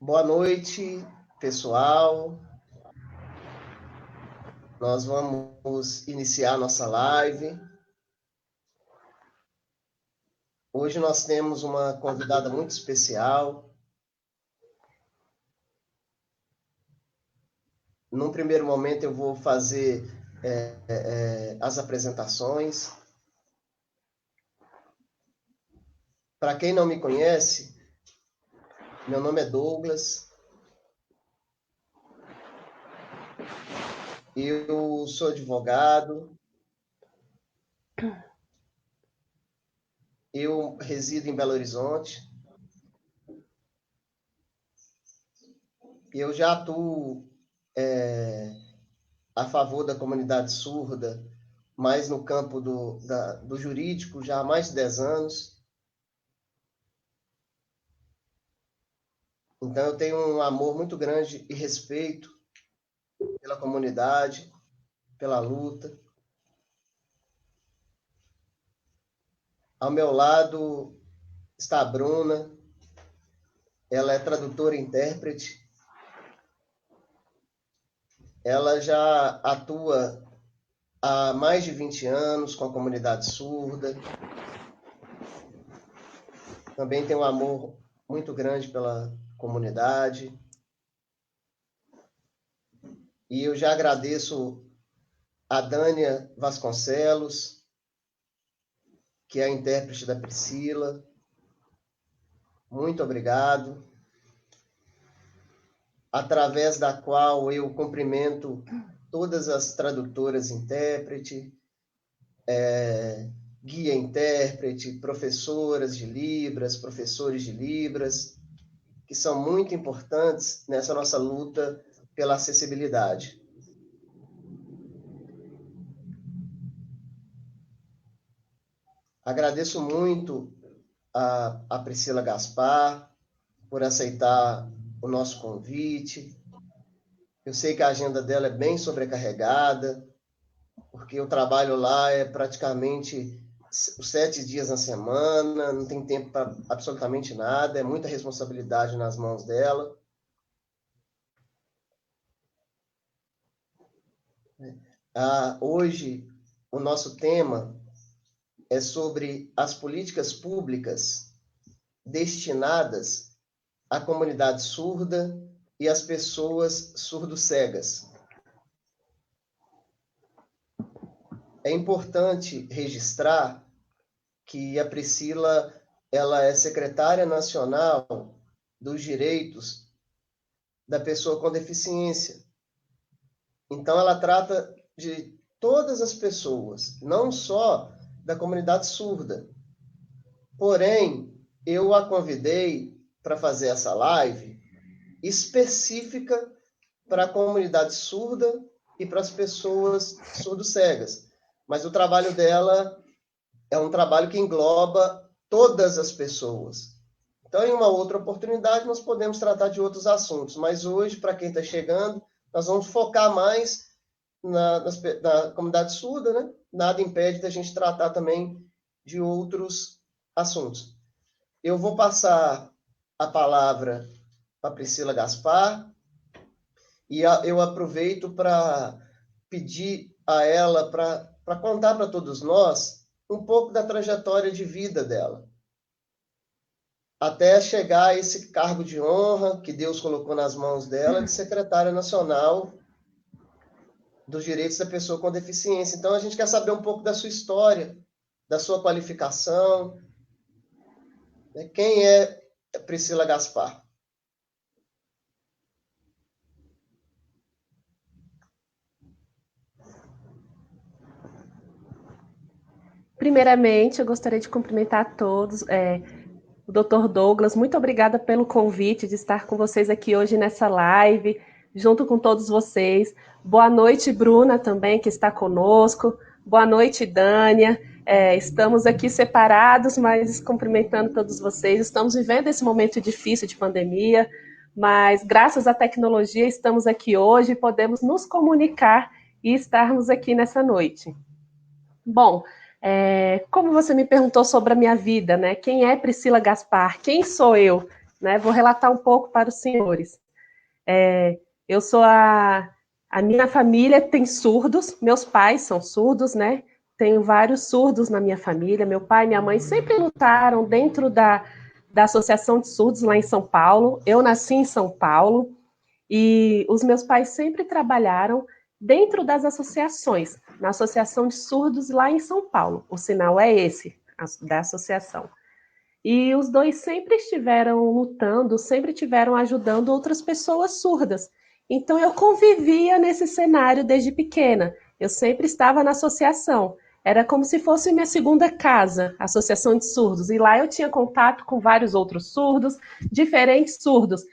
Boa noite, pessoal. Nós vamos iniciar nossa live. Hoje nós temos uma convidada muito especial. Num primeiro momento eu vou fazer as apresentações. Para quem não me conhece, meu nome é Douglas. Eu sou advogado. Eu resido em Belo Horizonte. Eu já atuo a favor da comunidade surda, mais no campo do jurídico, já há mais de 10 anos. Então, eu tenho um amor muito grande e respeito pela comunidade, pela luta. Ao meu lado está a Bruna. Ela é tradutora e intérprete. Ela já atua há mais de 20 anos com a comunidade surda. Também tem um amor muito grande pela comunidade. E eu já agradeço a Dânia Vasconcelos, que é a intérprete da Priscila. Muito obrigado. Através da qual eu cumprimento todas as tradutoras intérprete, guia intérprete, professoras de Libras, professores de Libras, que são muito importantes nessa nossa luta pela acessibilidade. Agradeço muito a Priscila Gaspar por aceitar o nosso convite. Eu sei que a agenda dela é bem sobrecarregada, porque o trabalho lá é praticamente os 7 dias na semana, não tem tempo para absolutamente nada, é muita responsabilidade nas mãos dela. Hoje, o nosso tema é sobre as políticas públicas destinadas à comunidade surda e às pessoas surdo-cegas. É importante registrar que a Priscila ela é secretária nacional dos direitos da pessoa com deficiência. Então, ela trata de todas as pessoas, não só da comunidade surda. Porém, eu a convidei para fazer essa live específica para a comunidade surda e para as pessoas surdo-cegas. Mas o trabalho dela é um trabalho que engloba todas as pessoas. Então, em uma outra oportunidade, nós podemos tratar de outros assuntos. Mas hoje, para quem está chegando, nós vamos focar mais na comunidade surda, né? Nada impede da gente tratar também de outros assuntos. Eu vou passar a palavra para Priscila Gaspar e eu aproveito para pedir a ela para contar para todos nós um pouco da trajetória de vida dela, até chegar a esse cargo de honra que Deus colocou nas mãos dela de secretária nacional dos direitos da pessoa com deficiência. Então, a gente quer saber um pouco da sua história, da sua qualificação. Quem é Priscila Gaspar? Primeiramente, eu gostaria de cumprimentar a todos. O Dr. Douglas, muito obrigada pelo convite de estar com vocês aqui hoje nessa live, junto com todos vocês. Boa noite, Bruna, também, que está conosco. Boa noite, Dânia. Estamos aqui separados, mas cumprimentando todos vocês. Estamos vivendo esse momento difícil de pandemia, mas graças à tecnologia estamos aqui hoje e podemos nos comunicar e estarmos aqui nessa noite. Bom, como você me perguntou sobre a minha vida, né? Quem é Priscila Gaspar? Quem sou eu? né? Vou relatar um pouco para os senhores. Eu sou a minha família tem surdos, meus pais são surdos, né? Tenho vários surdos na minha família. Meu pai e minha mãe sempre lutaram dentro da Associação de Surdos lá em São Paulo. Eu nasci em São Paulo e os meus pais sempre trabalharam dentro das associações, na Associação de Surdos lá em São Paulo. O sinal é esse, da associação. E os dois sempre estiveram lutando, sempre estiveram ajudando outras pessoas surdas. Então eu convivia nesse cenário desde pequena. Eu sempre estava na associação. Era como se fosse minha segunda casa, a Associação de Surdos. E lá eu tinha contato com vários outros surdos, diferentes surdos.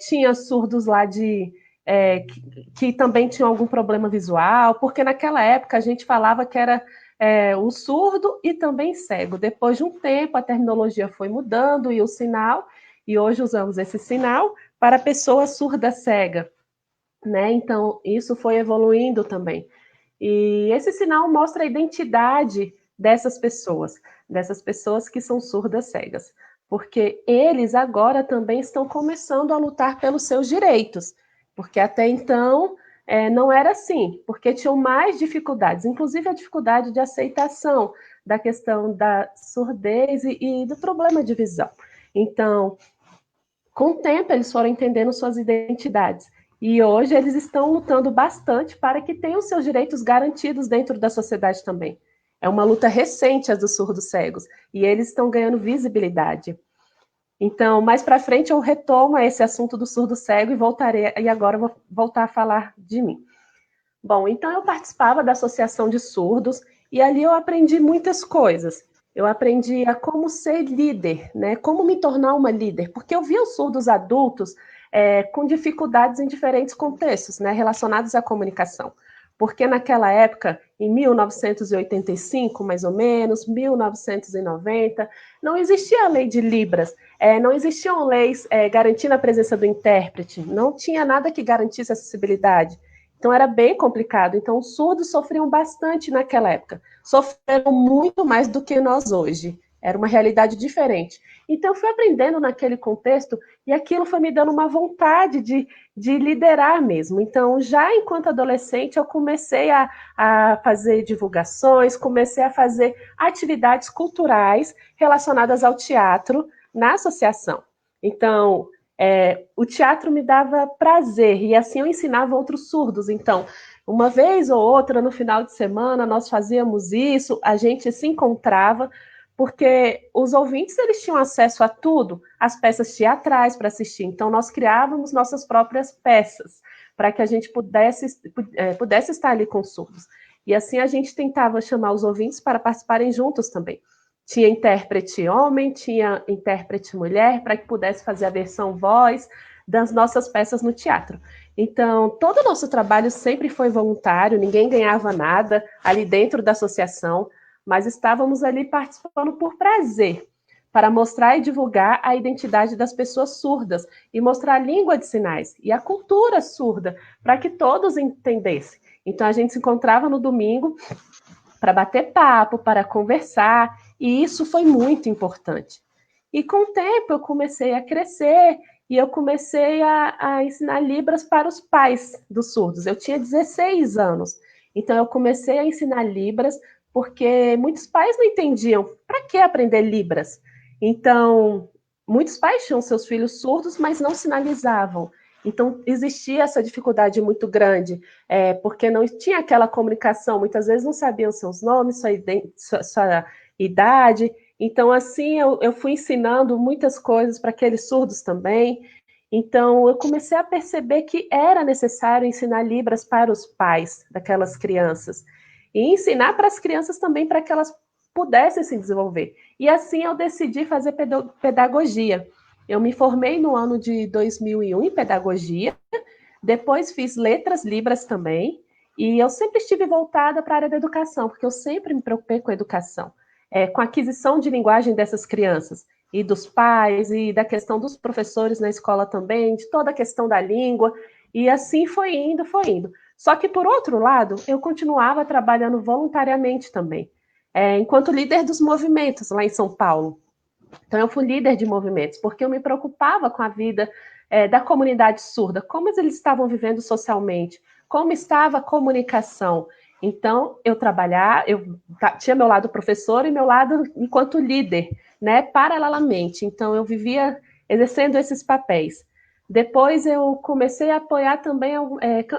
Tinha surdos lá que também tinham algum problema visual, porque naquela época a gente falava que era o surdo e também cego. Depois de um tempo, a terminologia foi mudando e o sinal, e hoje usamos esse sinal para a pessoa surda cega, né? Então, isso foi evoluindo também. E esse sinal mostra a identidade dessas pessoas que são surdas cegas, porque eles agora também estão começando a lutar pelos seus direitos, porque até então não era assim, porque tinham mais dificuldades, inclusive a dificuldade de aceitação da questão da surdez e do problema de visão. Então, com o tempo, eles foram entendendo suas identidades. E hoje eles estão lutando bastante para que tenham seus direitos garantidos dentro da sociedade também. É uma luta recente as dos surdos cegos, e eles estão ganhando visibilidade. Então, mais para frente eu retomo esse assunto do surdo cego e agora eu vou voltar a falar de mim. Bom, então eu participava da Associação de Surdos e ali eu aprendi muitas coisas. Eu aprendi a como ser líder, né? Como me tornar uma líder, porque eu via os surdos adultos com dificuldades em diferentes contextos, né, relacionados à comunicação. Porque naquela época, em 1985, mais ou menos, 1990, não existia a lei de Libras, não existiam leis garantindo a presença do intérprete, não tinha nada que garantisse acessibilidade. Então era bem complicado. Então os surdos sofriam bastante naquela época. Sofreram muito mais do que nós hoje. Era uma realidade diferente. Então eu fui aprendendo naquele contexto e aquilo foi me dando uma vontade de liderar mesmo. Então já enquanto adolescente eu comecei a fazer divulgações, comecei a fazer atividades culturais relacionadas ao teatro na associação. Então o teatro me dava prazer e assim eu ensinava outros surdos. Então, uma vez ou outra no final de semana nós fazíamos isso, a gente se encontrava, porque os ouvintes eles tinham acesso a tudo, as peças teatrais para assistir. Então, nós criávamos nossas próprias peças para que a gente pudesse estar ali com os surdos. E assim a gente tentava chamar os ouvintes para participarem juntos também. Tinha intérprete homem, tinha intérprete mulher, para que pudesse fazer a versão voz das nossas peças no teatro. Então, todo o nosso trabalho sempre foi voluntário, ninguém ganhava nada ali dentro da associação, mas estávamos ali participando por prazer, para mostrar e divulgar a identidade das pessoas surdas e mostrar a língua de sinais e a cultura surda, para que todos entendessem. Então, a gente se encontrava no domingo para bater papo, para conversar, e isso foi muito importante. E com o tempo eu comecei a crescer e eu comecei a ensinar Libras para os pais dos surdos. Eu tinha 16 anos, então eu comecei a ensinar Libras porque muitos pais não entendiam para que aprender Libras. Então, muitos pais tinham seus filhos surdos, mas não sinalizavam. Então, existia essa dificuldade muito grande, porque não tinha aquela comunicação, muitas vezes não sabiam seus nomes, sua idade. Então, assim, eu fui ensinando muitas coisas para aqueles surdos também. Então, eu comecei a perceber que era necessário ensinar Libras para os pais daquelas crianças. E ensinar para as crianças também para que elas pudessem se desenvolver. E assim eu decidi fazer pedagogia. Eu me formei no ano de 2001 em pedagogia, depois fiz letras Libras também, e eu sempre estive voltada para a área da educação, porque eu sempre me preocupei com a educação, com a aquisição de linguagem dessas crianças, e dos pais, e da questão dos professores na escola também, de toda a questão da língua, e assim foi indo, foi indo. Só que, por outro lado, eu continuava trabalhando voluntariamente também, enquanto líder dos movimentos lá em São Paulo. Então, eu fui líder de movimentos, porque eu me preocupava com a vida da comunidade surda, como eles estavam vivendo socialmente, como estava a comunicação. Então, eu tinha meu lado professor e meu lado enquanto líder, né, paralelamente. Então, eu vivia exercendo esses papéis. Depois, eu comecei a apoiar também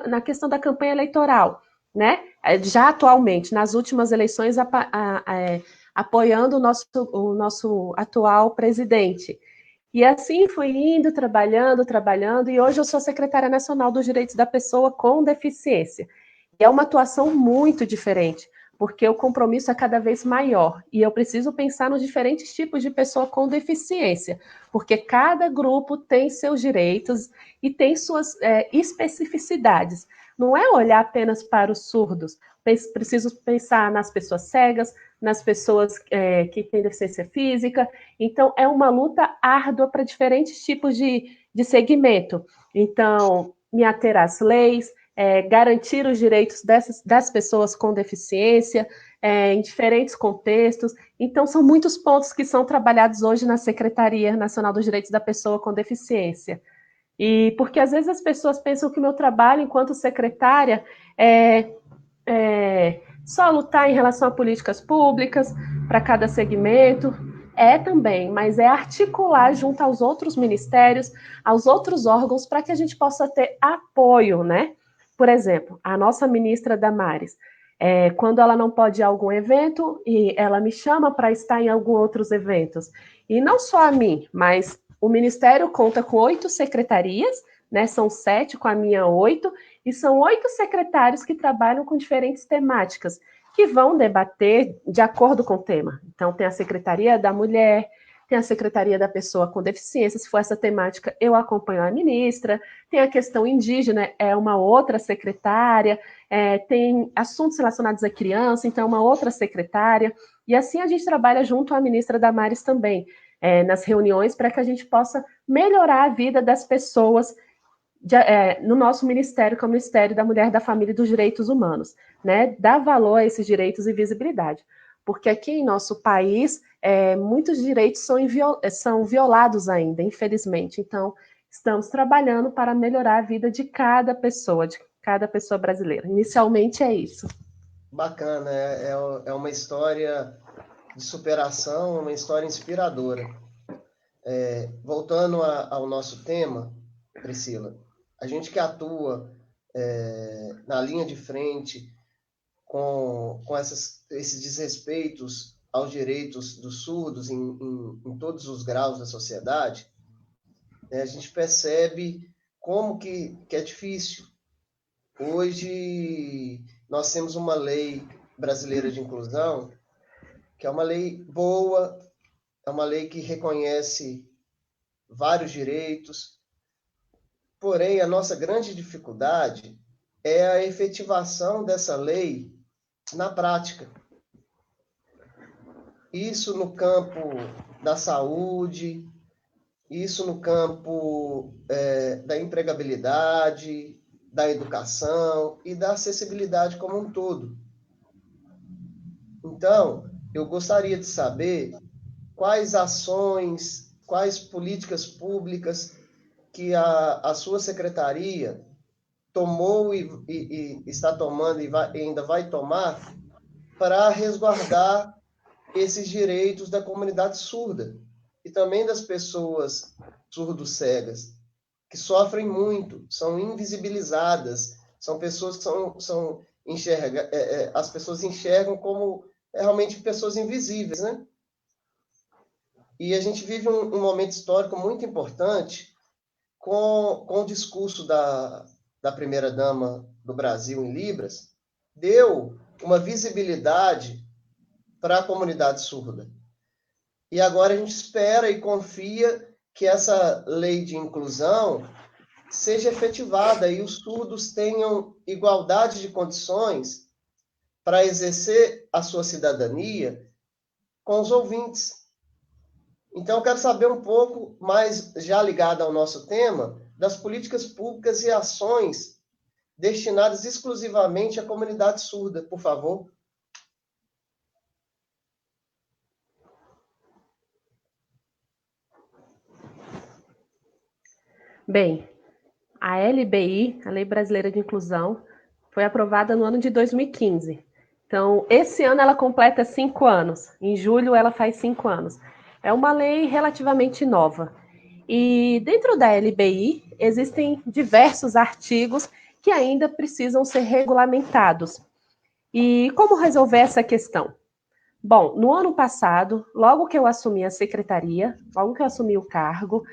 na questão da campanha eleitoral, né? Já atualmente, nas últimas eleições, apoiando o nosso atual presidente. E assim fui indo, trabalhando, e hoje eu sou secretária nacional dos direitos da pessoa com deficiência. E é uma atuação muito diferente, porque o compromisso é cada vez maior, e eu preciso pensar nos diferentes tipos de pessoa com deficiência, porque cada grupo tem seus direitos e tem suas especificidades. Não é olhar apenas para os surdos, preciso pensar nas pessoas cegas, nas pessoas que têm deficiência física. Então, é uma luta árdua para diferentes tipos de segmento. Então, me ater às leis, garantir os direitos das pessoas com deficiência, em diferentes contextos. Então, são muitos pontos que são trabalhados hoje na Secretaria Nacional dos Direitos da Pessoa com Deficiência. E porque às vezes as pessoas pensam que o meu trabalho enquanto secretária é só lutar em relação a políticas públicas para cada segmento. É também, mas é articular junto aos outros ministérios, aos outros órgãos, para que a gente possa ter apoio, né? Por exemplo, a nossa ministra Damares, quando ela não pode ir a algum evento, e ela me chama para estar em alguns outros eventos. E não só a mim, mas o Ministério conta com 8 secretarias, né? São 7, com a minha 8, e são 8 secretários que trabalham com diferentes temáticas, que vão debater de acordo com o tema. Então, tem a Secretaria da Mulher, tem a Secretaria da Pessoa com Deficiência, se for essa temática, eu acompanho a ministra, tem a questão indígena, é uma outra secretária, tem assuntos relacionados à criança, então é uma outra secretária, e assim a gente trabalha junto à ministra Damares também, nas reuniões, para que a gente possa melhorar a vida das pessoas no nosso ministério, que é o Ministério da Mulher, da Família e dos Direitos Humanos, né? Dar valor a esses direitos e visibilidade. Porque aqui em nosso país, muitos direitos são violados ainda, infelizmente. Então, estamos trabalhando para melhorar a vida de cada pessoa brasileira. Inicialmente é isso. Bacana, é uma história de superação, uma história inspiradora. Voltando ao nosso tema, Priscila, a gente que atua na linha de frente com esses desrespeitos aos direitos dos surdos em todos os graus da sociedade, né, a gente percebe como que é difícil. Hoje, nós temos uma lei brasileira de inclusão, que é uma lei boa, é uma lei que reconhece vários direitos, porém, a nossa grande dificuldade é a efetivação dessa lei na prática. Isso no campo da saúde, isso no campo da empregabilidade, da educação e da acessibilidade como um todo. Então, eu gostaria de saber quais ações, quais políticas públicas que a sua secretaria tomou e está tomando e ainda vai tomar para resguardar esses direitos da comunidade surda e também das pessoas surdo-cegas, que sofrem muito, são invisibilizadas, são pessoas que as pessoas enxergam como realmente pessoas invisíveis, né? E a gente vive um momento histórico muito importante com o discurso da primeira-dama do Brasil em Libras, deu uma visibilidade para a comunidade surda. E agora a gente espera e confia que essa lei de inclusão seja efetivada e os surdos tenham igualdade de condições para exercer a sua cidadania com os ouvintes. Então, eu quero saber um pouco mais, já ligado ao nosso tema, das políticas públicas e ações destinadas exclusivamente à comunidade surda, por favor. Bem, a LBI, a Lei Brasileira de Inclusão, foi aprovada no ano de 2015. Então, esse ano ela completa 5 anos. Em julho ela faz 5 anos. É uma lei relativamente nova. E dentro da LBI existem diversos artigos que ainda precisam ser regulamentados. E como resolver essa questão? Bom, no ano passado, logo que eu assumi a secretaria, logo que eu assumi o cargo,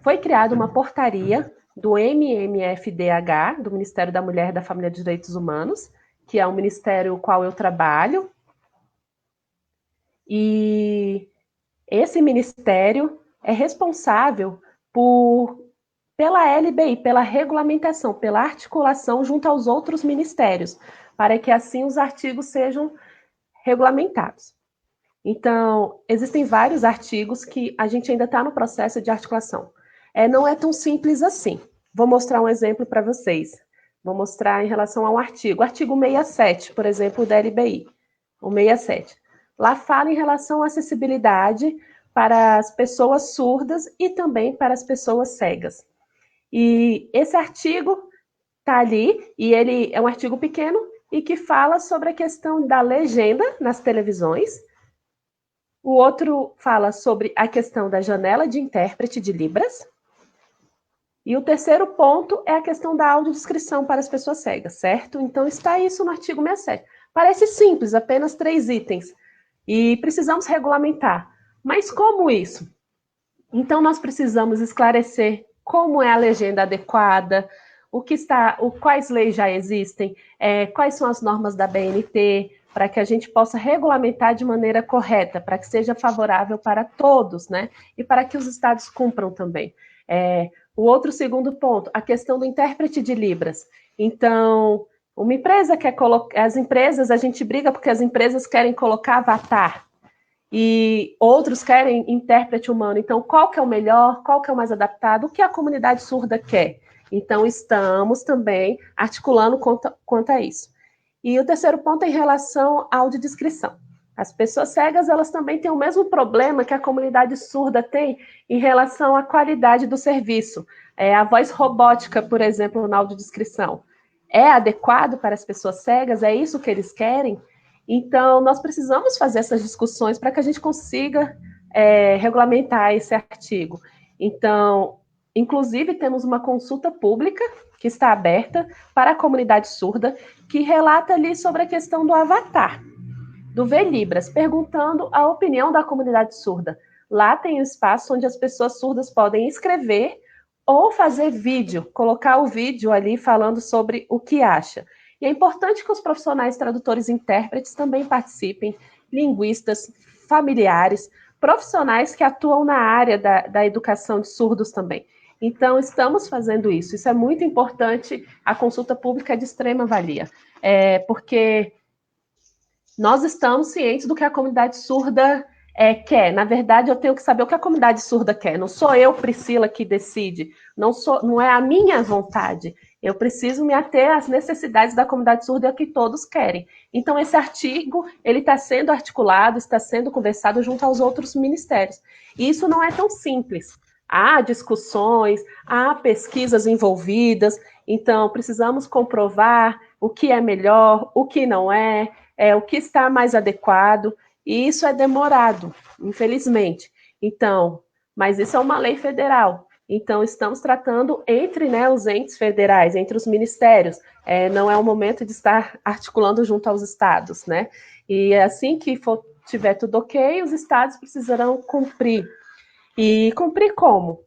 foi criada uma portaria do MMFDH, do Ministério da Mulher, da Família e dos Direitos Humanos, que é um ministério no qual eu trabalho. E esse ministério é responsável pela LBI, pela regulamentação, pela articulação junto aos outros ministérios, para que assim os artigos sejam regulamentados. Então, existem vários artigos que a gente ainda está no processo de articulação. Não é tão simples assim. Vou mostrar um exemplo para vocês. Vou mostrar em relação a um artigo. Artigo 67, por exemplo, da LBI. O 67. Lá fala em relação à acessibilidade para as pessoas surdas e também para as pessoas cegas. E esse artigo está ali, e ele é um artigo pequeno, e que fala sobre a questão da legenda nas televisões. O outro fala sobre a questão da janela de intérprete de Libras. E o terceiro ponto é a questão da audiodescrição para as pessoas cegas, certo? Então está isso no artigo 67. Parece simples, apenas 3 itens. E precisamos regulamentar. Mas como isso? Então nós precisamos esclarecer como é a legenda adequada, quais leis já existem, quais são as normas da BNT, para que a gente possa regulamentar de maneira correta, para que seja favorável para todos, né? E para que os estados cumpram também. O outro segundo ponto, a questão do intérprete de Libras. Então, uma empresa quer colocar... a gente briga porque as empresas querem colocar avatar, e outros querem intérprete humano. Então, qual que é o melhor, qual que é o mais adaptado, o que a comunidade surda quer? Então, estamos também articulando quanto a isso. E o terceiro ponto é em relação à audiodescrição. As pessoas cegas, elas também têm o mesmo problema que a comunidade surda tem em relação à qualidade do serviço. A voz robótica, por exemplo, na audiodescrição, é adequado para as pessoas cegas? É isso que eles querem? Então, nós precisamos fazer essas discussões para que a gente consiga regulamentar esse artigo. Então, inclusive, temos uma consulta pública que está aberta para a comunidade surda, que relata ali sobre a questão do avatar, do V-Libras, perguntando a opinião da comunidade surda. Lá tem um espaço onde as pessoas surdas podem escrever ou fazer vídeo, colocar o vídeo ali falando sobre o que acha. E é importante que os profissionais tradutores e intérpretes também participem, linguistas, familiares, profissionais que atuam na área da educação de surdos também. Então, estamos fazendo isso. Isso é muito importante. A consulta pública é de extrema valia, porque nós estamos cientes do que a comunidade surda quer. Na verdade, eu tenho que saber o que a comunidade surda quer. Não sou eu, Priscila, que decide. Não é a minha vontade. Eu preciso me ater às necessidades da comunidade surda que todos querem. Então, esse artigo ele está sendo articulado, está sendo conversado junto aos outros ministérios. E isso não é tão simples. Há discussões, há pesquisas envolvidas. Então, precisamos comprovar o que é melhor, o que não é, o que está mais adequado. E isso é demorado, infelizmente. Então, mas isso é uma lei federal. Então, estamos tratando entre os entes federais, entre os ministérios. Não é o momento de estar articulando junto aos estados, né? E assim que tiver tudo ok, os estados precisarão cumprir. E cumprir como?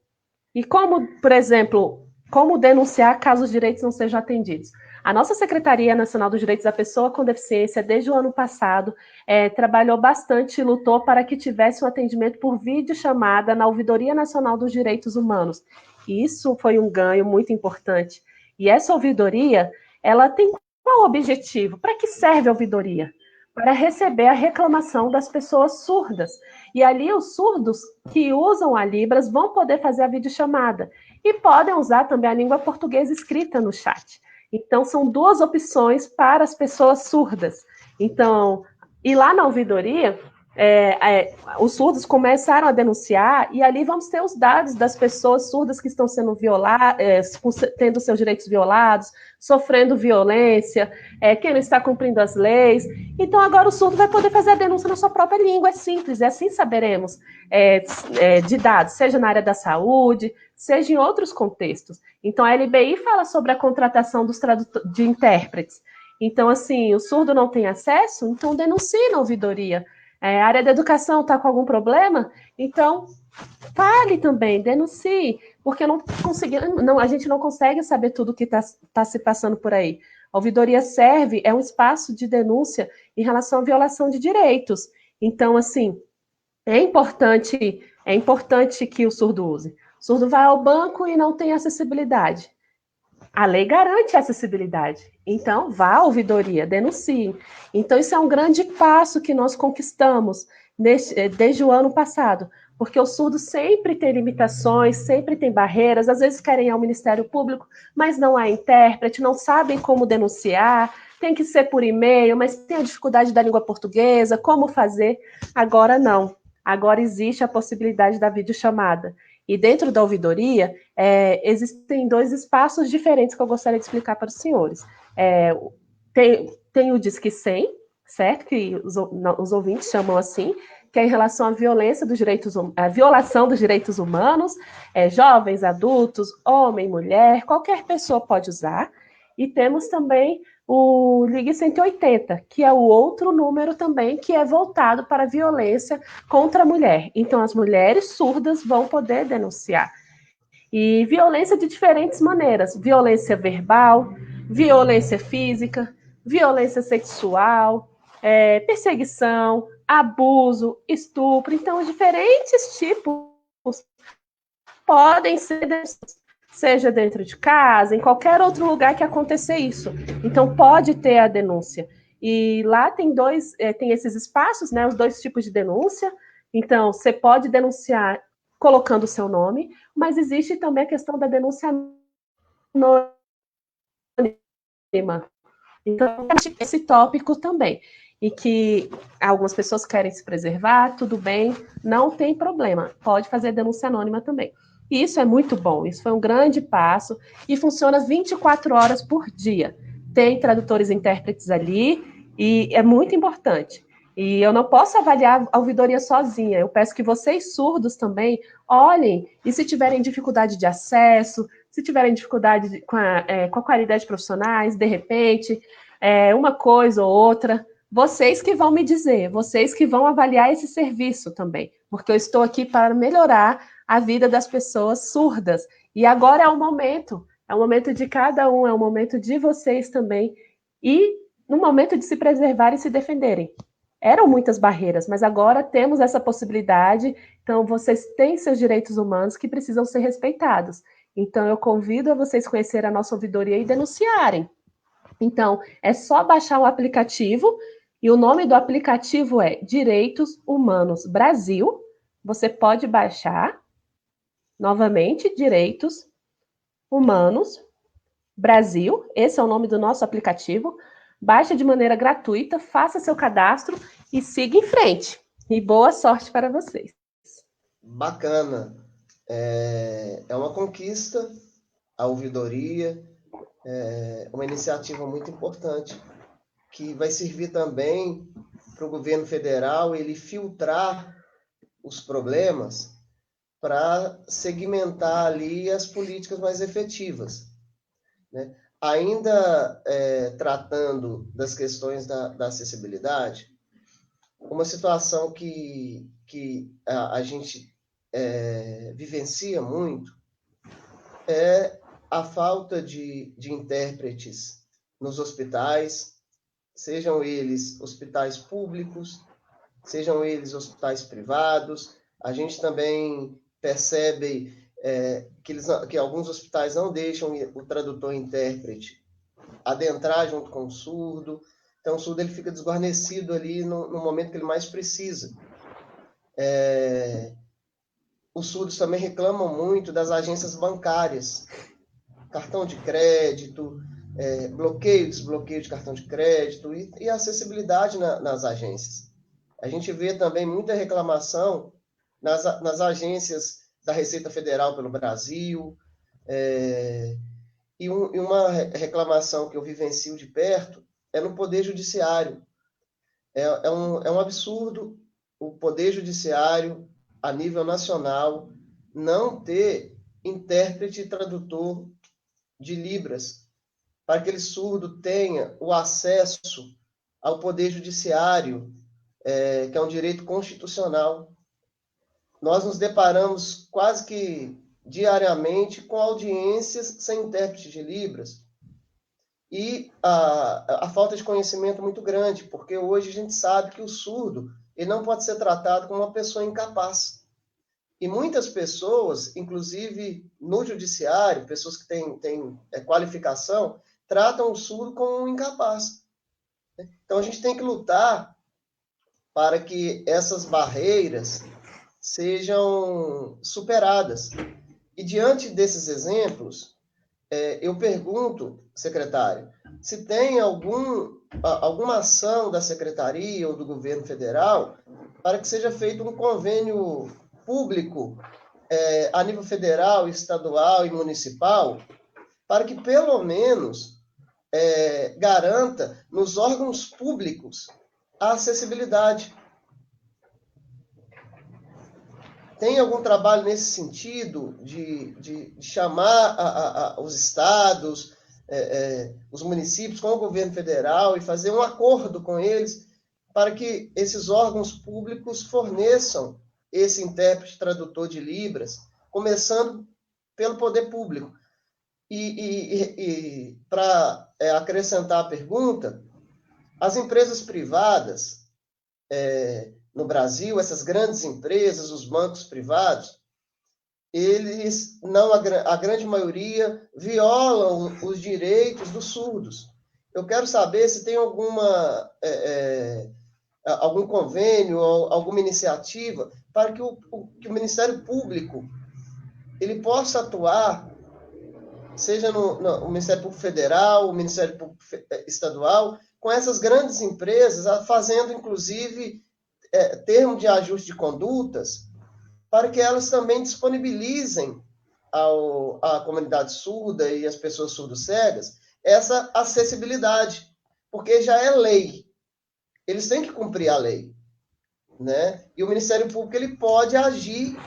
E como, por exemplo, como denunciar caso os direitos não sejam atendidos? A nossa Secretaria Nacional dos Direitos da Pessoa com Deficiência, desde o ano passado, trabalhou bastante e lutou para que tivesse um atendimento por videochamada na Ouvidoria Nacional dos Direitos Humanos. E isso foi um ganho muito importante. E essa ouvidoria, ela tem qual objetivo? Para que serve a ouvidoria? Para receber a reclamação das pessoas surdas. E ali os surdos que usam a Libras vão poder fazer a videochamada. E podem usar também a língua portuguesa escrita no chat. Então, são 2 opções para as pessoas surdas. Então, e lá na ouvidoria, os surdos começaram a denunciar, e ali vamos ter os dados das pessoas surdas que estão sendo violadas, tendo seus direitos violados, sofrendo violência, quem não está cumprindo as leis. Então, agora o surdo vai poder fazer a denúncia na sua própria língua, é simples, e assim saberemos de dados, seja na área da saúde, seja em outros contextos. Então, a LBI fala sobre a contratação de intérpretes. Então, assim, o surdo não tem acesso, então denuncie na ouvidoria. A área da educação está com algum problema? Então, fale também, denuncie, porque a gente não consegue saber tudo o que está se passando por aí. A ouvidoria serve, é um espaço de denúncia em relação à violação de direitos. Então, assim, é importante que o surdo use. O surdo vai ao banco e não tem acessibilidade. A lei garante a acessibilidade. Então, vá à ouvidoria, denuncie. Então, isso é um grande passo que nós conquistamos desde o ano passado, porque o surdo sempre tem limitações, sempre tem barreiras, às vezes querem ir ao Ministério Público, mas não há intérprete, não sabem como denunciar, tem que ser por e-mail, mas tem a dificuldade da língua portuguesa, como fazer? Agora não. Agora existe a possibilidade da videochamada. E dentro da ouvidoria, existem dois espaços diferentes que eu gostaria de explicar para os senhores. Tem o Disque 100, certo? Que os ouvintes chamam assim, que é em relação à à violação dos direitos humanos, jovens, adultos, homem, mulher, qualquer pessoa pode usar. E temos também o Ligue 180, que é o outro número também que é voltado para a violência contra a mulher. Então, as mulheres surdas vão poder denunciar. E violência de diferentes maneiras: violência verbal, violência física, violência sexual, perseguição, abuso, estupro. Então, diferentes tipos podem ser, seja dentro de casa, em qualquer outro lugar que acontecer isso. Então, pode ter a denúncia. E lá tem esses espaços, né, os dois tipos de denúncia. Então, você pode denunciar colocando o seu nome, mas existe também a questão da denúncia anônima. Então, esse tópico também. E que algumas pessoas querem se preservar, tudo bem, não tem problema, pode fazer denúncia anônima também. E isso é muito bom, isso foi um grande passo e funciona 24 horas por dia. Tem tradutores e intérpretes ali e é muito importante. E eu não posso avaliar a ouvidoria sozinha, eu peço que vocês surdos também olhem e se tiverem dificuldade de acesso, se tiverem dificuldade com a qualidade de profissionais, de repente, uma coisa ou outra, vocês que vão me dizer, vocês que vão avaliar esse serviço também, porque eu estou aqui para melhorar a vida das pessoas surdas. E agora é o momento de cada um, é o momento de vocês também, e no momento de se preservar e se defenderem. Eram muitas barreiras, mas agora temos essa possibilidade, então vocês têm seus direitos humanos que precisam ser respeitados. Então, eu convido a vocês conhecerem a nossa ouvidoria e denunciarem. Então, é só baixar o aplicativo, e o nome do aplicativo é Direitos Humanos Brasil. Você pode baixar, novamente, Direitos Humanos Brasil. Esse é o nome do nosso aplicativo. Baixe de maneira gratuita, faça seu cadastro e siga em frente. E boa sorte para vocês. Bacana. É uma conquista, a ouvidoria, uma iniciativa muito importante, que vai servir também para o governo federal ele filtrar os problemas para segmentar ali as políticas mais efetivas, né? Ainda tratando das questões da acessibilidade, uma situação que a gente vivencia muito é a falta de intérpretes nos hospitais, sejam eles hospitais públicos, sejam eles hospitais privados. A gente também percebe que alguns hospitais não deixam o tradutor e intérprete adentrar junto com o surdo. Então, o surdo ele fica desguarnecido ali no momento que ele mais precisa. Os surdos também reclamam muito das agências bancárias, cartão de crédito, bloqueio, desbloqueio de cartão de crédito e acessibilidade nas agências. A gente vê também muita reclamação nas agências da Receita Federal pelo Brasil, e uma reclamação que eu vivencio de perto é no Poder Judiciário. É um absurdo o Poder Judiciário, a nível nacional, não ter intérprete e tradutor de Libras, para que aquele surdo tenha o acesso ao Poder Judiciário, que é um direito constitucional. Nós nos deparamos quase que diariamente com audiências sem intérprete de Libras. E a falta de conhecimento é muito grande, porque hoje a gente sabe que o surdo ele não pode ser tratado como uma pessoa incapaz. E muitas pessoas, inclusive no judiciário, pessoas que têm qualificação, tratam o surdo como um incapaz. Então a gente tem que lutar para que essas barreiras sejam superadas. E diante desses exemplos, eu pergunto, secretário, se tem alguma ação da secretaria ou do governo federal para que seja feito um convênio público a nível federal, estadual e municipal, para que pelo menos garanta nos órgãos públicos a acessibilidade. Tem algum trabalho nesse sentido de chamar os estados, os municípios com o governo federal e fazer um acordo com eles para que esses órgãos públicos forneçam esse intérprete tradutor de Libras, começando pelo poder público? E para acrescentar a pergunta, as empresas privadas no Brasil, essas grandes empresas, os bancos privados, eles, não, a grande maioria, violam os direitos dos surdos. Eu quero saber se tem algum convênio, alguma iniciativa para que o Ministério Público ele possa atuar, seja no Ministério Público Federal, o Ministério Público Estadual, com essas grandes empresas, fazendo, inclusive, termo de ajuste de condutas, para que elas também disponibilizem à comunidade surda e às pessoas surdo-cegas essa acessibilidade, porque já é lei. Eles têm que cumprir a lei, né? E o Ministério Público ele pode agir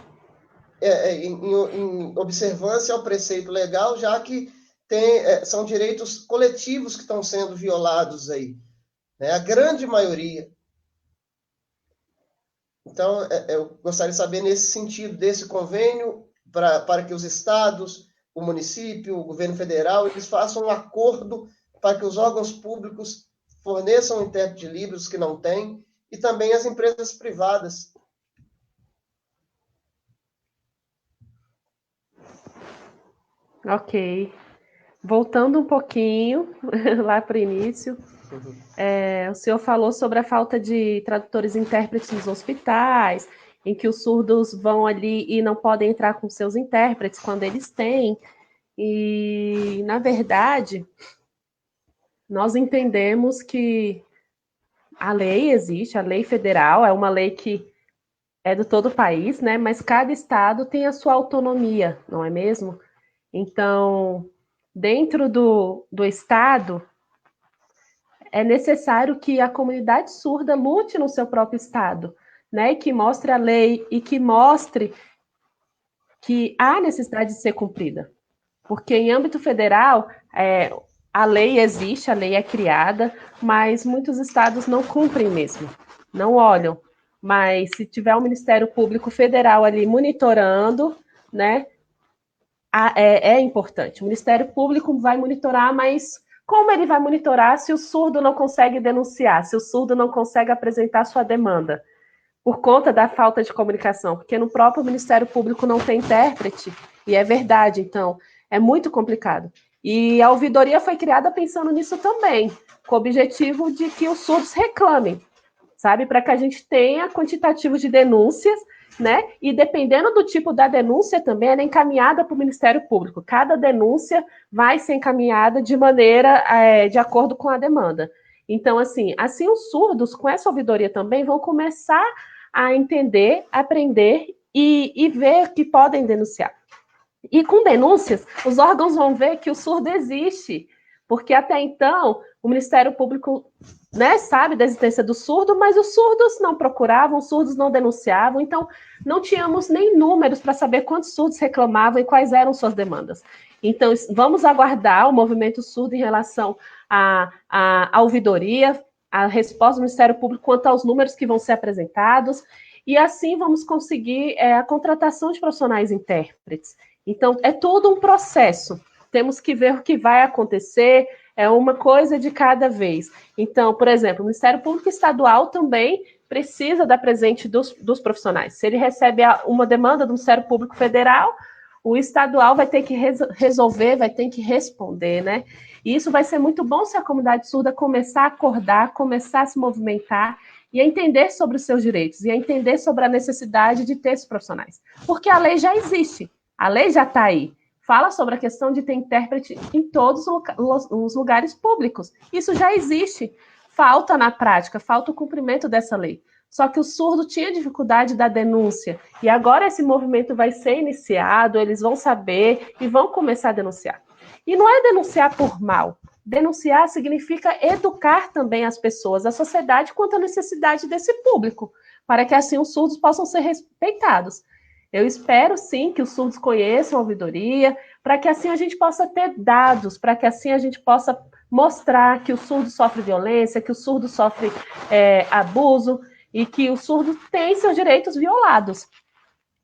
em observância ao preceito legal, já que são direitos coletivos que estão sendo violados aí, né? A grande maioria. Então, eu gostaria de saber nesse sentido desse convênio para que os estados, o município, o governo federal, eles façam um acordo para que os órgãos públicos forneçam intérprete de Libras que não têm, e também as empresas privadas. Ok. Voltando um pouquinho lá para o início, o senhor falou sobre a falta de tradutores e intérpretes nos hospitais, em que os surdos vão ali e não podem entrar com seus intérpretes quando eles têm. E, na verdade, nós entendemos que a lei existe, a lei federal é uma lei que é de todo o país, né? Mas cada estado tem a sua autonomia, não é mesmo? Então, dentro do estado, é necessário que a comunidade surda lute no seu próprio estado, né? E que mostre a lei e que mostre que há necessidade de ser cumprida. Porque em âmbito federal, a lei existe, a lei é criada, mas muitos estados não cumprem mesmo, não olham. Mas se tiver um Ministério Público Federal ali monitorando, né, é importante. O Ministério Público vai monitorar, mas como ele vai monitorar se o surdo não consegue denunciar, se o surdo não consegue apresentar sua demanda? Por conta da falta de comunicação, porque no próprio Ministério Público não tem intérprete, e é verdade, então, é muito complicado. E a ouvidoria foi criada pensando nisso também, com o objetivo de que os surdos reclamem, sabe? Para que a gente tenha quantitativo de denúncias, né? E dependendo do tipo da denúncia também, ela é encaminhada para o Ministério Público. Cada denúncia vai ser encaminhada de maneira, de acordo com a demanda. Então, assim os surdos, com essa ouvidoria também, vão começar a entender, aprender e ver que podem denunciar. E com denúncias, os órgãos vão ver que o surdo existe, porque até então o Ministério Público, né, sabe da existência do surdo, mas os surdos não procuravam, os surdos não denunciavam, então não tínhamos nem números para saber quantos surdos reclamavam e quais eram suas demandas. Então, vamos aguardar o movimento surdo em relação à ouvidoria, a resposta do Ministério Público quanto aos números que vão ser apresentados, e assim vamos conseguir a contratação de profissionais intérpretes. Então, é todo um processo. Temos que ver o que vai acontecer, é uma coisa de cada vez. Então, por exemplo, o Ministério Público Estadual também precisa da presença dos profissionais. Se ele recebe uma demanda do Ministério Público Federal, o estadual vai ter que resolver, vai ter que responder, né? E isso vai ser muito bom se a comunidade surda começar a acordar, começar a se movimentar e a entender sobre os seus direitos, e a entender sobre a necessidade de ter esses profissionais. Porque a lei já existe. A lei já está aí. Fala sobre a questão de ter intérprete em todos os lugares públicos. Isso já existe. Falta na prática, falta o cumprimento dessa lei. Só que o surdo tinha dificuldade da denúncia. E agora esse movimento vai ser iniciado, eles vão saber e vão começar a denunciar. E não é denunciar por mal. Denunciar significa educar também as pessoas, a sociedade, quanto à necessidade desse público, para que assim os surdos possam ser respeitados. Eu espero, sim, que os surdos conheçam a ouvidoria, para que assim a gente possa ter dados, para que assim a gente possa mostrar que o surdo sofre violência, que o surdo sofre abuso e que o surdo tem seus direitos violados.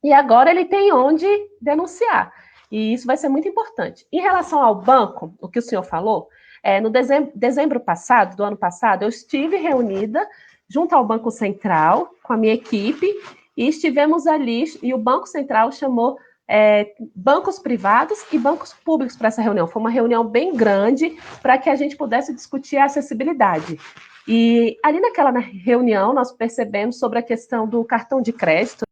E agora ele tem onde denunciar. E isso vai ser muito importante. Em relação ao banco, o que o senhor falou, no dezembro passado, do ano passado, eu estive reunida junto ao Banco Central com a minha equipe, e estivemos ali, e o Banco Central chamou bancos privados e bancos públicos para essa reunião. Foi uma reunião bem grande para que a gente pudesse discutir a acessibilidade. E ali naquela reunião nós percebemos sobre a questão do cartão de crédito,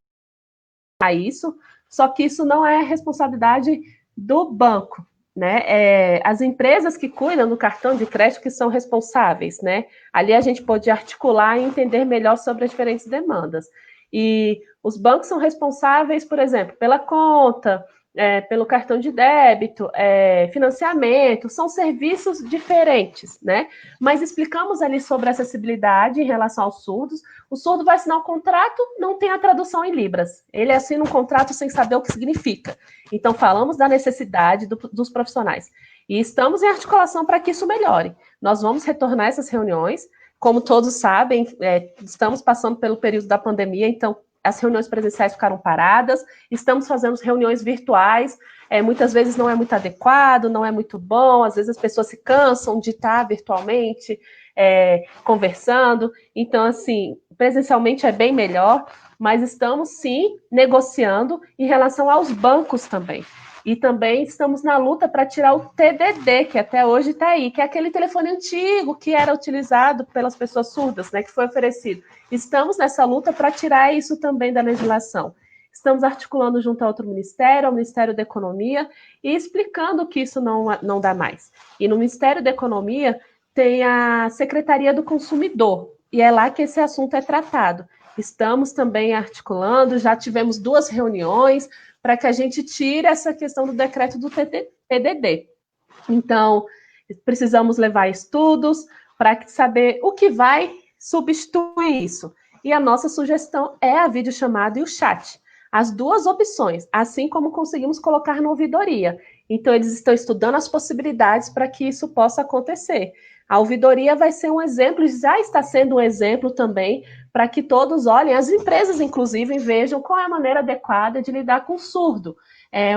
a isso, só que isso não é responsabilidade do banco, né? As empresas que cuidam do cartão de crédito que são responsáveis, né? Ali a gente pode articular e entender melhor sobre as diferentes demandas. E os bancos são responsáveis, por exemplo, pela conta, pelo cartão de débito, financiamento, são serviços diferentes, né? Mas explicamos ali sobre acessibilidade em relação aos surdos. O surdo vai assinar um contrato, não tem a tradução em Libras. Ele assina um contrato sem saber o que significa. Então, falamos da necessidade dos profissionais. E estamos em articulação para que isso melhore. Nós vamos retornar essas reuniões. Como todos sabem, estamos passando pelo período da pandemia, então as reuniões presenciais ficaram paradas, estamos fazendo reuniões virtuais, muitas vezes não é muito adequado, não é muito bom, às vezes as pessoas se cansam de estar virtualmente conversando, então, assim, presencialmente é bem melhor, mas estamos, sim, negociando em relação aos bancos também. E também estamos na luta para tirar o TDD, que até hoje está aí, que é aquele telefone antigo que era utilizado pelas pessoas surdas, né, que foi oferecido. Estamos nessa luta para tirar isso também da legislação. Estamos articulando junto a outro ministério, ao Ministério da Economia, e explicando que isso não dá mais. E no Ministério da Economia tem a Secretaria do Consumidor, e é lá que esse assunto é tratado. Estamos também articulando, já tivemos 2 reuniões, para que a gente tire essa questão do decreto do TDD. Então, precisamos levar estudos para saber o que vai substituir isso. E a nossa sugestão é a videochamada e o chat. As 2 opções, assim como conseguimos colocar na ouvidoria. Então, eles estão estudando as possibilidades para que isso possa acontecer. A ouvidoria vai ser um exemplo, já está sendo um exemplo também, para que todos olhem, as empresas, inclusive, vejam qual é a maneira adequada de lidar com o surdo.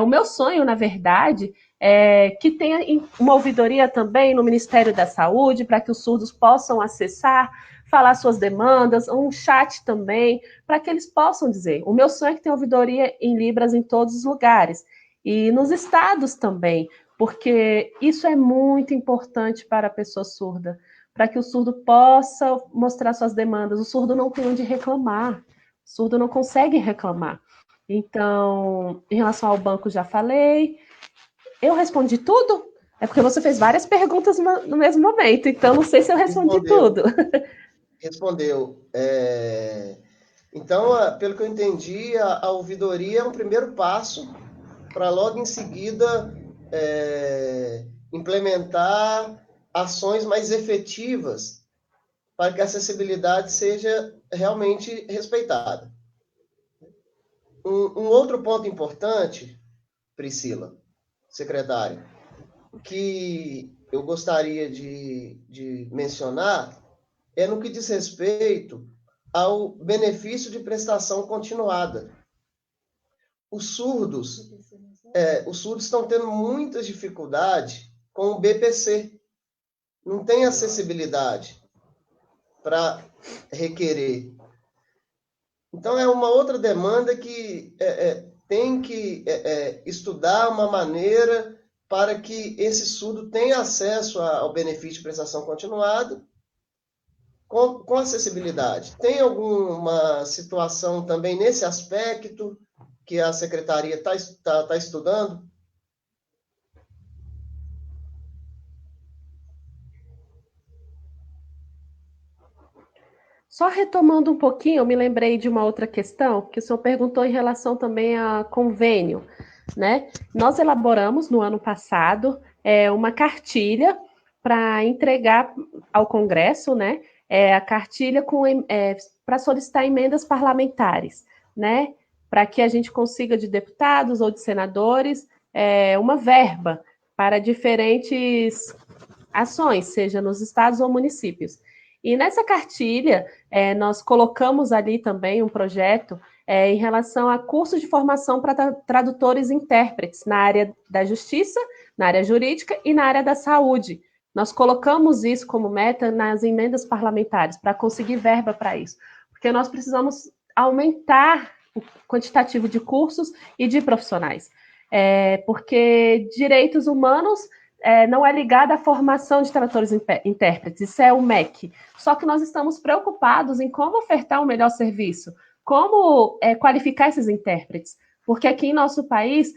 O meu sonho, na verdade, é que tenha uma ouvidoria também no Ministério da Saúde, para que os surdos possam acessar, falar suas demandas, um chat também, para que eles possam dizer. O meu sonho é que tenha ouvidoria em Libras em todos os lugares. E nos estados também, porque isso é muito importante para a pessoa surda, para que o surdo possa mostrar suas demandas. O surdo não tem onde reclamar, o surdo não consegue reclamar. Então, em relação ao banco, já falei. Eu respondi tudo? É porque você fez várias perguntas no mesmo momento, então não sei se eu respondi tudo. Respondeu. Então, pelo que eu entendi, a ouvidoria é um primeiro passo para logo em seguida implementar ações mais efetivas para que a acessibilidade seja realmente respeitada. Um outro ponto importante, Priscila, secretária, que eu gostaria de mencionar é no que diz respeito ao benefício de prestação continuada. Os surdos estão tendo muitas dificuldades com o BPC. Não tem acessibilidade para requerer. Então, é uma outra demanda que tem que estudar uma maneira para que esse surdo tenha acesso ao benefício de prestação continuada com acessibilidade. Tem alguma situação também nesse aspecto que a secretaria está estudando? Só retomando um pouquinho, eu me lembrei de uma outra questão, que o senhor perguntou em relação também a convênio, né? Nós elaboramos no ano passado uma cartilha para entregar ao Congresso, né? A cartilha para solicitar emendas parlamentares, né? Para que a gente consiga de deputados ou de senadores uma verba para diferentes ações, seja nos estados ou municípios. E nessa cartilha, nós colocamos ali também um projeto em relação a cursos de formação para tradutores e intérpretes na área da justiça, na área jurídica e na área da saúde. Nós colocamos isso como meta nas emendas parlamentares, para conseguir verba para isso, porque nós precisamos aumentar o quantitativo de cursos e de profissionais, porque direitos humanos não é ligada à formação de tradutores e intérpretes, isso é o MEC. Só que nós estamos preocupados em como ofertar um melhor serviço, como qualificar esses intérpretes, porque aqui em nosso país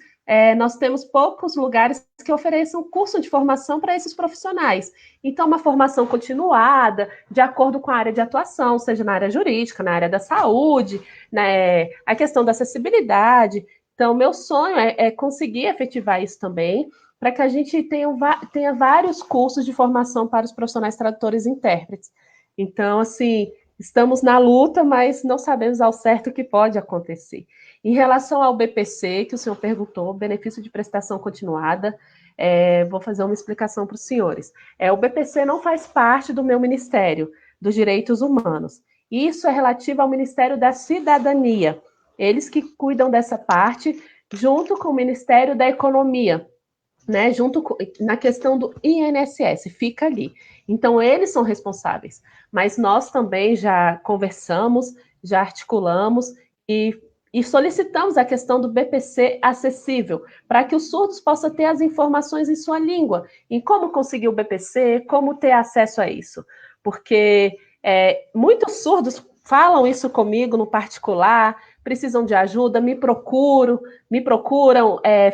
nós temos poucos lugares que ofereçam curso de formação para esses profissionais. Então, uma formação continuada, de acordo com a área de atuação, seja na área jurídica, na área da saúde, né, a questão da acessibilidade. Então, meu sonho é conseguir efetivar isso também, para que a gente tenha vários cursos de formação para os profissionais tradutores e intérpretes. Então, assim, estamos na luta, mas não sabemos ao certo o que pode acontecer. Em relação ao BPC, que o senhor perguntou, benefício de prestação continuada, vou fazer uma explicação para os senhores. O BPC não faz parte do meu Ministério dos Direitos Humanos. Isso é relativo ao Ministério da Cidadania. Eles que cuidam dessa parte, junto com o Ministério da Economia, né, na questão do INSS, fica ali. Então, eles são responsáveis. Mas nós também já conversamos, já articulamos e solicitamos a questão do BPC acessível, para que os surdos possam ter as informações em sua língua, em como conseguir o BPC, como ter acesso a isso. Porque muitos surdos falam isso comigo no particular, precisam de ajuda, me procuram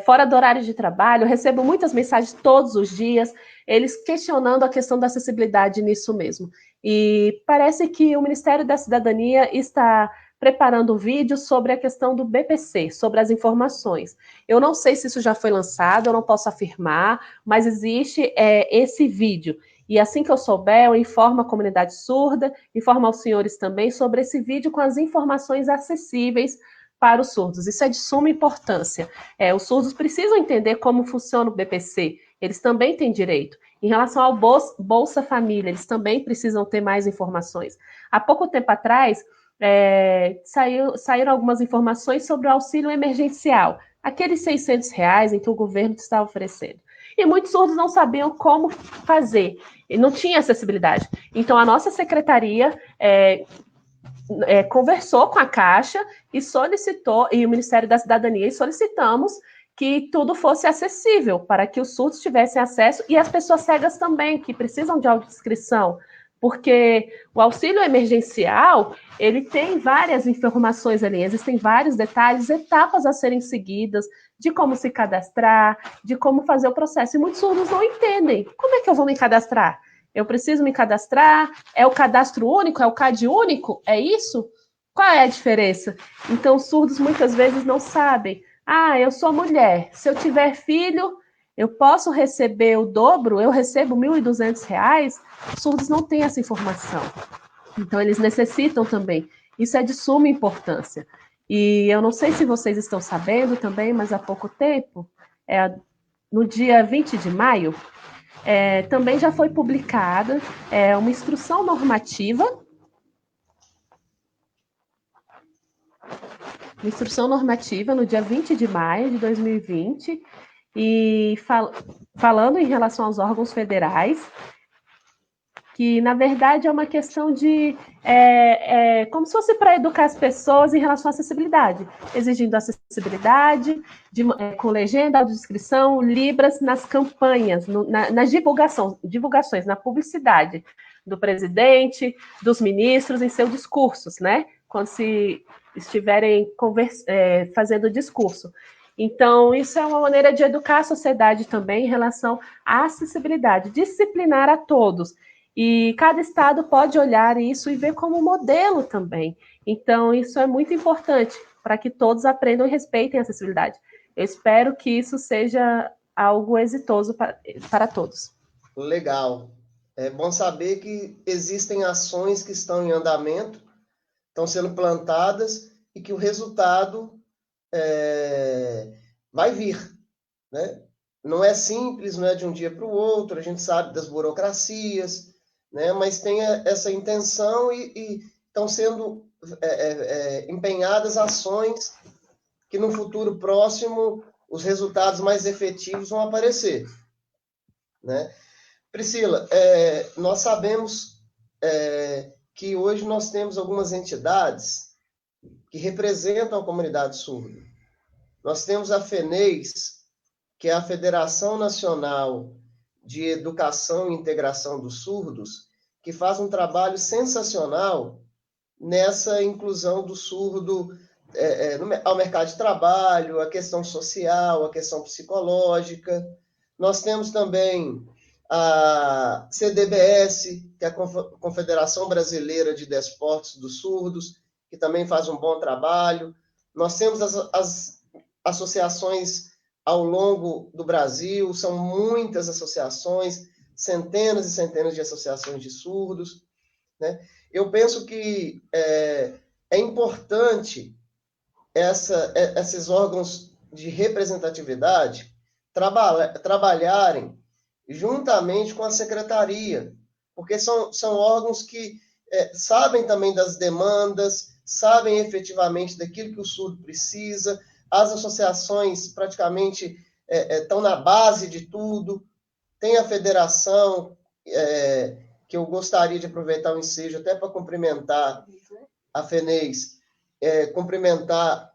fora do horário de trabalho, eu recebo muitas mensagens todos os dias, eles questionando a questão da acessibilidade nisso mesmo. E parece que o Ministério da Cidadania está preparando um vídeo sobre a questão do BPC, sobre as informações. Eu não sei se isso já foi lançado, eu não posso afirmar, mas existe esse vídeo. E assim que eu souber, eu informo a comunidade surda, informo aos senhores também sobre esse vídeo com as informações acessíveis para os surdos. Isso é de suma importância. Os surdos precisam entender como funciona o BPC. Eles também têm direito. Em relação ao Bolsa Família, eles também precisam ter mais informações. Há pouco tempo atrás, saíram algumas informações sobre o auxílio emergencial, aqueles R$600 em que o governo está oferecendo. E muitos surdos não sabiam como fazer, e não tinha acessibilidade. Então, a nossa secretaria conversou com a Caixa e solicitou, e o Ministério da Cidadania, e solicitamos que tudo fosse acessível, para que os surdos tivessem acesso, e as pessoas cegas também, que precisam de audiodescrição, porque o auxílio emergencial, ele tem várias informações ali, existem vários detalhes, etapas a serem seguidas, de como se cadastrar, de como fazer o processo, e muitos surdos não entendem. Como é que eu vou me cadastrar? Eu preciso me cadastrar? É o cadastro único? É o CAD único? É isso? Qual é a diferença? Então, os surdos muitas vezes não sabem. Ah, eu sou mulher, se eu tiver filho, eu posso receber o dobro, eu recebo R$ 1.200? Os surdos não têm essa informação. Então, eles necessitam também. Isso é de suma importância. E eu não sei se vocês estão sabendo também, mas há pouco tempo, no dia 20 de maio, também já foi publicada uma instrução normativa no dia 20 de maio de 2020, e falando em relação aos órgãos federais, que na verdade é uma questão de como se fosse para educar as pessoas em relação à acessibilidade, exigindo acessibilidade com legenda, audiodescrição, libras nas campanhas, nas divulgações, na publicidade do presidente, dos ministros em seus discursos, né? Quando se estiverem fazendo discurso. Então, isso é uma maneira de educar a sociedade também em relação à acessibilidade, disciplinar a todos. E cada estado pode olhar isso e ver como modelo também. Então, isso é muito importante para que todos aprendam e respeitem a acessibilidade. Eu espero que isso seja algo exitoso para todos. Legal. É bom saber que existem ações que estão em andamento, estão sendo plantadas e que o resultado vai vir, né? Não é simples, não é de um dia para o outro, a gente sabe das burocracias, né? Mas tem essa intenção e estão sendo empenhadas ações que no futuro próximo os resultados mais efetivos vão aparecer, né? Priscila, nós sabemos que hoje nós temos algumas entidades que representam a comunidade surda. Nós temos a FENEIS, que é a Federação Nacional de Educação e Integração dos Surdos, que faz um trabalho sensacional nessa inclusão do surdo ao mercado de trabalho, a questão social, a questão psicológica. Nós temos também a CDBS, que é a Confederação Brasileira de Desportos dos Surdos, que também faz um bom trabalho. Nós temos as associações ao longo do Brasil, são muitas associações, centenas e centenas de associações de surdos, né? Eu penso que é importante esses órgãos de representatividade trabalharem juntamente com a secretaria, porque são órgãos que sabem também das demandas, sabem efetivamente daquilo que o surdo precisa. As associações praticamente estão na base de tudo. Tem a federação, que eu gostaria de aproveitar o ensejo até para cumprimentar a FENEIS, cumprimentar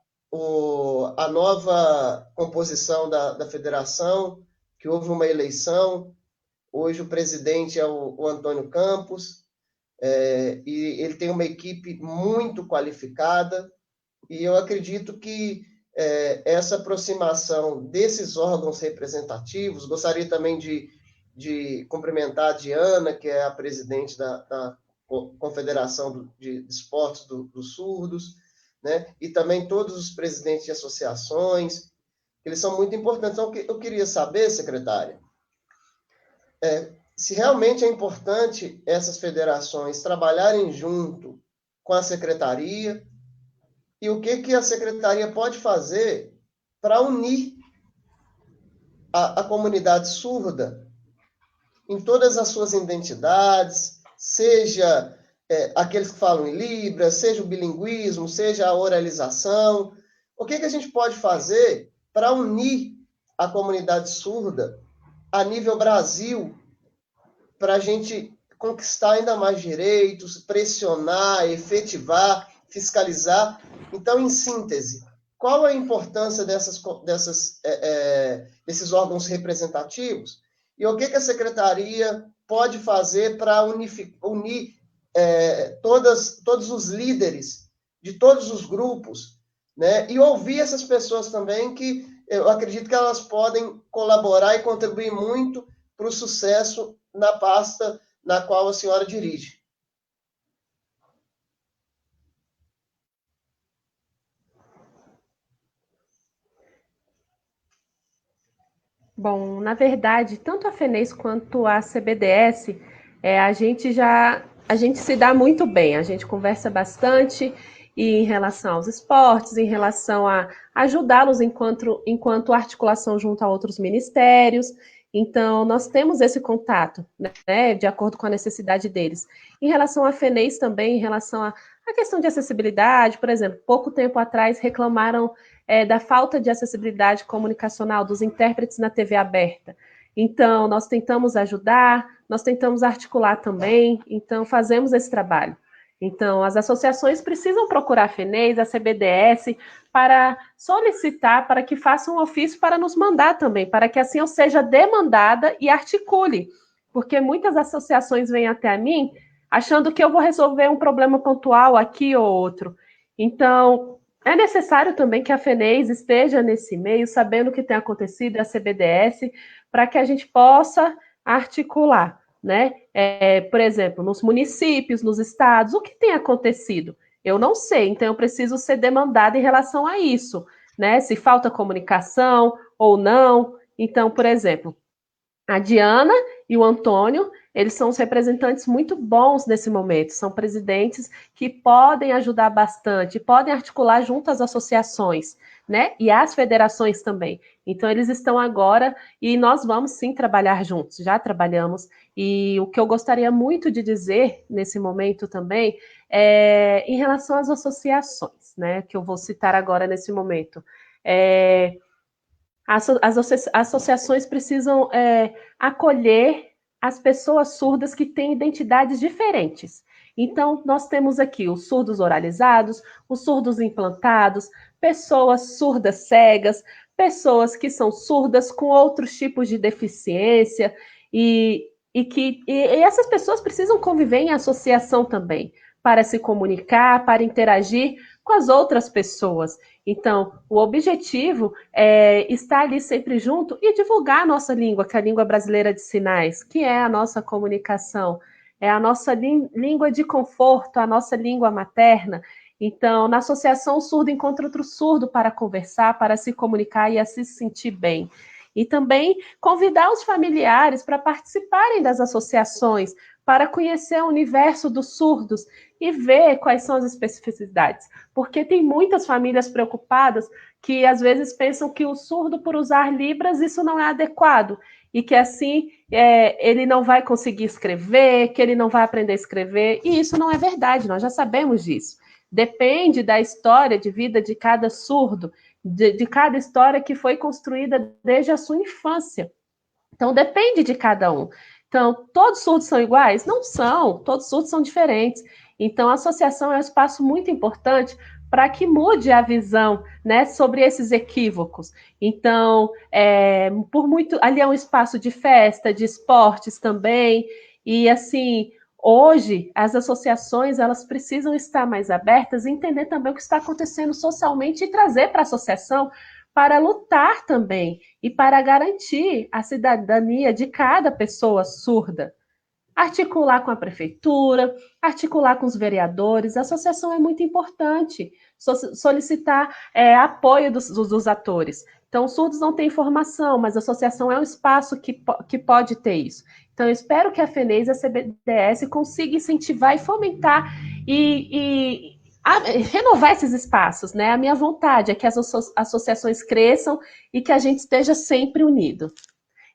a nova composição da federação, que houve uma eleição. Hoje o presidente é o Antônio Campos, e ele tem uma equipe muito qualificada, e eu acredito que essa aproximação desses órgãos representativos, gostaria também de cumprimentar a Diana, que é a presidente da Confederação de Esportes dos Surdos, né? E também todos os presidentes de associações, eles são muito importantes. Então, eu queria saber, secretária, se realmente é importante essas federações trabalharem junto com a secretaria e o que a secretaria pode fazer para unir a comunidade surda em todas as suas identidades, seja aqueles que falam em Libras, seja o bilinguismo, seja a oralização. O que a gente pode fazer para unir a comunidade surda a nível Brasil, para a gente conquistar ainda mais direitos, pressionar, efetivar, fiscalizar? Então, em síntese, qual a importância desses órgãos representativos E o que a secretaria pode fazer para unir todos os líderes de todos os grupos, né? E ouvir essas pessoas também, que eu acredito que elas podem colaborar e contribuir muito para o sucesso na pasta na qual a senhora dirige. Bom, na verdade, tanto a FENES quanto a CBDS, a gente se dá muito bem, a gente conversa bastante e em relação aos esportes, em relação a ajudá-los enquanto articulação junto a outros ministérios. Então, nós temos esse contato, né, de acordo com a necessidade deles. Em relação à FENES também, em relação à questão de acessibilidade, por exemplo, pouco tempo atrás reclamaram da falta de acessibilidade comunicacional dos intérpretes na TV aberta. Então, nós tentamos ajudar, nós tentamos articular também, então fazemos esse trabalho. Então, as associações precisam procurar a FENES, a CBDS, para solicitar, para que façam um ofício para nos mandar também, para que assim eu seja demandada e articule. Porque muitas associações vêm até mim achando que eu vou resolver um problema pontual aqui ou outro. Então, é necessário também que a FENES esteja nesse meio, sabendo o que tem acontecido, e a CBDS, para que a gente possa articular, né? Por exemplo, nos municípios, nos estados, o que tem acontecido? Eu não sei, então eu preciso ser demandada em relação a isso, né? Se falta comunicação ou não. Então, por exemplo, a Diana e o Antônio, eles são os representantes muito bons nesse momento, são presidentes que podem ajudar bastante, podem articular junto às associações, né? E às federações também. Então, eles estão agora e nós vamos sim trabalhar juntos, já trabalhamos. E o que eu gostaria muito de dizer nesse momento também é em relação às associações, né? Que eu vou citar agora nesse momento. As associações precisam acolher as pessoas surdas que têm identidades diferentes. Então, nós temos aqui os surdos oralizados, os surdos implantados, pessoas surdas cegas, pessoas que são surdas com outros tipos de deficiência, e essas pessoas precisam conviver em associação também, para se comunicar, para interagir com as outras pessoas. Então, o objetivo é estar ali sempre junto e divulgar a nossa língua, que é a língua brasileira de sinais, que é a nossa comunicação, é a nossa língua de conforto, a nossa língua materna. Então, na associação, o surdo encontra outro surdo para conversar, para se comunicar e assim se sentir bem. E também convidar os familiares para participarem das associações, para conhecer o universo dos surdos e ver quais são as especificidades. Porque tem muitas famílias preocupadas que às vezes pensam que o surdo, por usar Libras, isso não é adequado. E que assim ele não vai conseguir escrever, que ele não vai aprender a escrever. E isso não é verdade, nós já sabemos disso. Depende da história de vida de cada surdo, de cada história que foi construída desde a sua infância. Então, depende de cada um. Então, todos os surdos são iguais? Não são, todos os surdos são diferentes. Então, a associação é um espaço muito importante para que mude a visão, né, sobre esses equívocos. Então, ali é um espaço de festa, de esportes também, e assim, hoje as associações elas precisam estar mais abertas e entender também o que está acontecendo socialmente e trazer para a associação para lutar também e para garantir a cidadania de cada pessoa surda. Articular com a prefeitura, articular com os vereadores, a associação é muito importante. Solicitar apoio dos atores. Então, os surdos não têm informação, mas a associação é um espaço que pode ter isso. Então, eu espero que a FENES e a CBDS consigam incentivar e fomentar e renovar esses espaços, né? A minha vontade é que as associações cresçam e que a gente esteja sempre unido.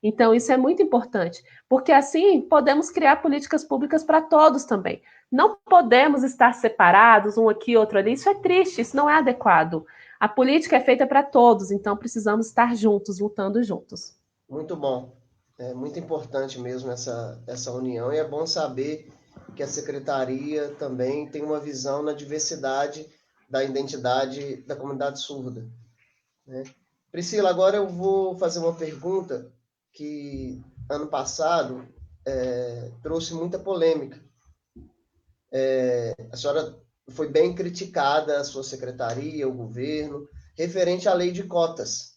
Então, isso é muito importante, porque assim podemos criar políticas públicas para todos também. Não podemos estar separados, um aqui, outro ali. Isso é triste, isso não é adequado. A política é feita para todos, então precisamos estar juntos, lutando juntos. Muito bom. É muito importante mesmo essa união, e é bom saber que a secretaria também tem uma visão na diversidade da identidade da comunidade surda, né? Priscila, agora eu vou fazer uma pergunta que ano passado, trouxe muita polêmica. A senhora foi bem criticada, a sua secretaria, o governo, referente à lei de cotas.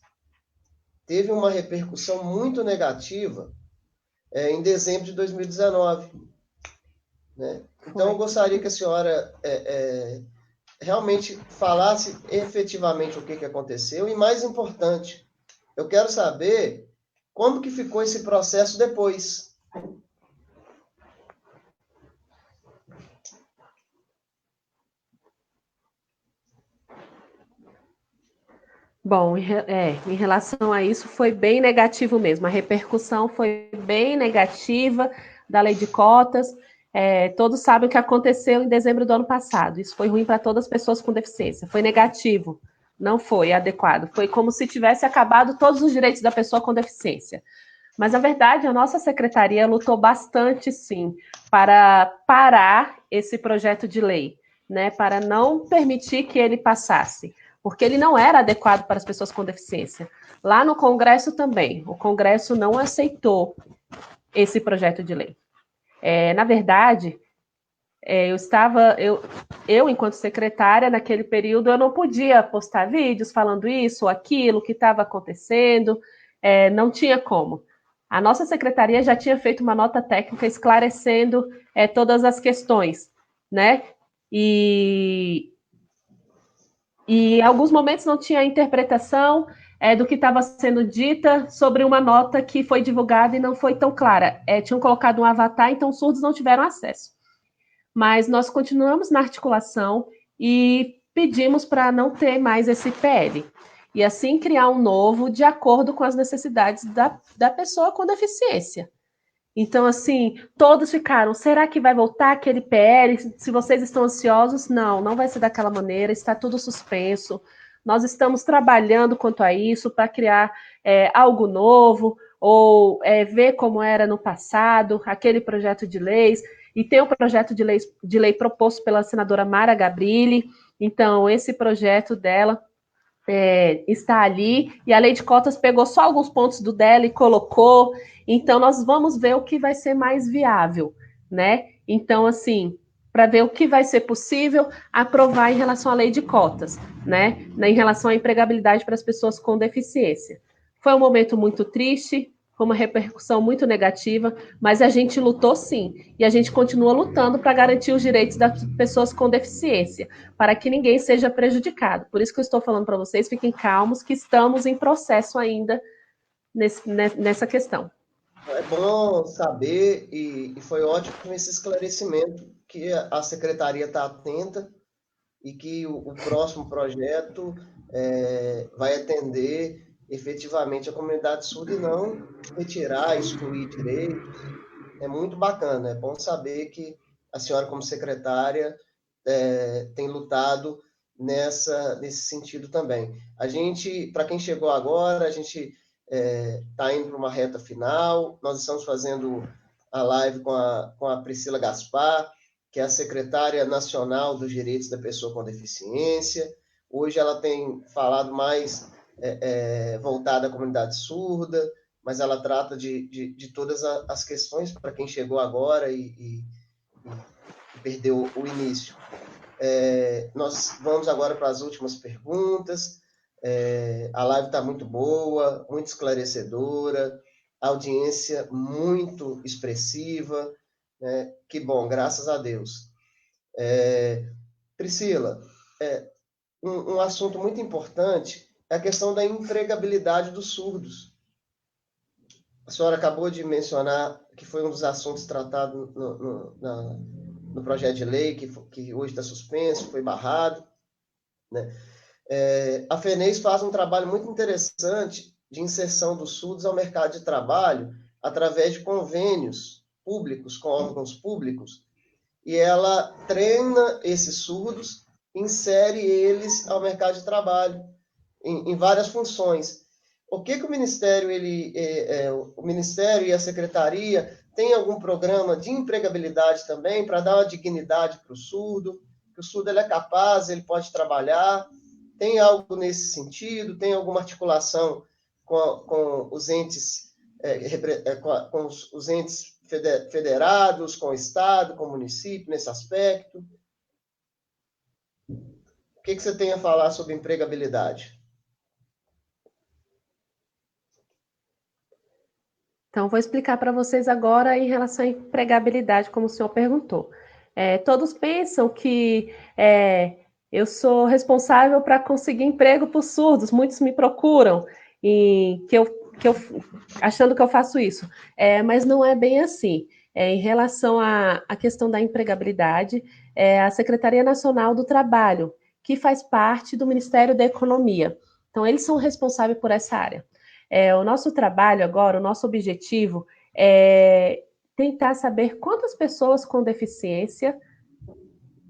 Teve uma repercussão muito negativa em dezembro de 2019. Né? Então, eu gostaria que a senhora realmente falasse efetivamente o que aconteceu e, mais importante, eu quero saber como que ficou esse processo depois. Bom, em relação a isso, foi bem negativo mesmo. A repercussão foi bem negativa da lei de cotas. Todos sabem o que aconteceu em dezembro do ano passado. Isso foi ruim para todas as pessoas com deficiência. Foi negativo, não foi adequado. Foi como se tivesse acabado todos os direitos da pessoa com deficiência. Mas, na verdade, a nossa secretaria lutou bastante, sim, para parar esse projeto de lei, né, para não permitir que ele passasse, porque ele não era adequado para as pessoas com deficiência. Lá no Congresso também, o Congresso não aceitou esse projeto de lei. Na verdade, eu, enquanto secretária, naquele período, eu não podia postar vídeos falando isso ou aquilo, o que estava acontecendo, não tinha como. A nossa secretaria já tinha feito uma nota técnica esclarecendo todas as questões, né? E em alguns momentos não tinha interpretação do que estava sendo dita sobre uma nota que foi divulgada e não foi tão clara. Tinham colocado um avatar, então os surdos não tiveram acesso. Mas nós continuamos na articulação e pedimos para não ter mais esse PL. E assim criar um novo de acordo com as necessidades da pessoa com deficiência. Então, assim, todos ficaram, será que vai voltar aquele PL? Se vocês estão ansiosos, não vai ser daquela maneira, está tudo suspenso. Nós estamos trabalhando quanto a isso para criar algo novo, ou ver como era no passado, aquele projeto de leis. E tem um projeto de lei proposto pela senadora Mara Gabrilli. Então, esse projeto dela está ali, e a lei de cotas pegou só alguns pontos do dela e colocou. Então, nós vamos ver o que vai ser mais viável, né? Então, assim, para ver o que vai ser possível aprovar em relação à lei de cotas, né? Em relação à empregabilidade para as pessoas com deficiência. Foi um momento muito triste, foi uma repercussão muito negativa, mas a gente lutou sim, e a gente continua lutando para garantir os direitos das pessoas com deficiência, para que ninguém seja prejudicado. Por isso que eu estou falando para vocês, fiquem calmos, que estamos em processo ainda nessa questão. É bom saber, e foi ótimo esse esclarecimento, que a secretaria está atenta e que o próximo projeto vai atender efetivamente a comunidade surda e não retirar, excluir direitos. É muito bacana, é bom saber que a senhora, como secretária, tem lutado nesse sentido também. A gente, para quem chegou agora, a gente está indo para uma reta final, nós estamos fazendo a live com a Priscila Gaspar, que é a secretária nacional dos direitos da pessoa com deficiência. Hoje ela tem falado mais voltada à comunidade surda, mas ela trata de todas as questões para quem chegou agora e perdeu o início. Nós vamos agora para as últimas perguntas. A live está muito boa, muito esclarecedora, audiência muito expressiva. Que bom, graças a Deus. Priscila, um assunto muito importante é a questão da empregabilidade dos surdos. A senhora acabou de mencionar que foi um dos assuntos tratados no projeto de lei, que hoje está suspenso, foi barrado. Né? A FENEIS faz um trabalho muito interessante de inserção dos surdos ao mercado de trabalho através de convênios públicos com órgãos públicos, e ela treina esses surdos, insere eles ao mercado de trabalho em várias funções. O que o Ministério, o Ministério e a Secretaria tem algum programa de empregabilidade também para dar uma dignidade para o surdo, que o surdo ele é capaz, ele pode trabalhar? Tem algo nesse sentido? Tem alguma articulação com os entes com os entes federados, com o Estado, com o município, nesse aspecto? O que você tem a falar sobre empregabilidade? Então, vou explicar para vocês agora em relação à empregabilidade, como o senhor perguntou. Todos pensam que eu sou responsável para conseguir emprego para os surdos, muitos me procuram, e achando que eu faço isso, mas não é bem assim. Em relação à questão da empregabilidade, a Secretaria Nacional do Trabalho, que faz parte do Ministério da Economia. Então, eles são responsáveis por essa área. O nosso trabalho agora, o nosso objetivo é tentar saber quantas pessoas com deficiência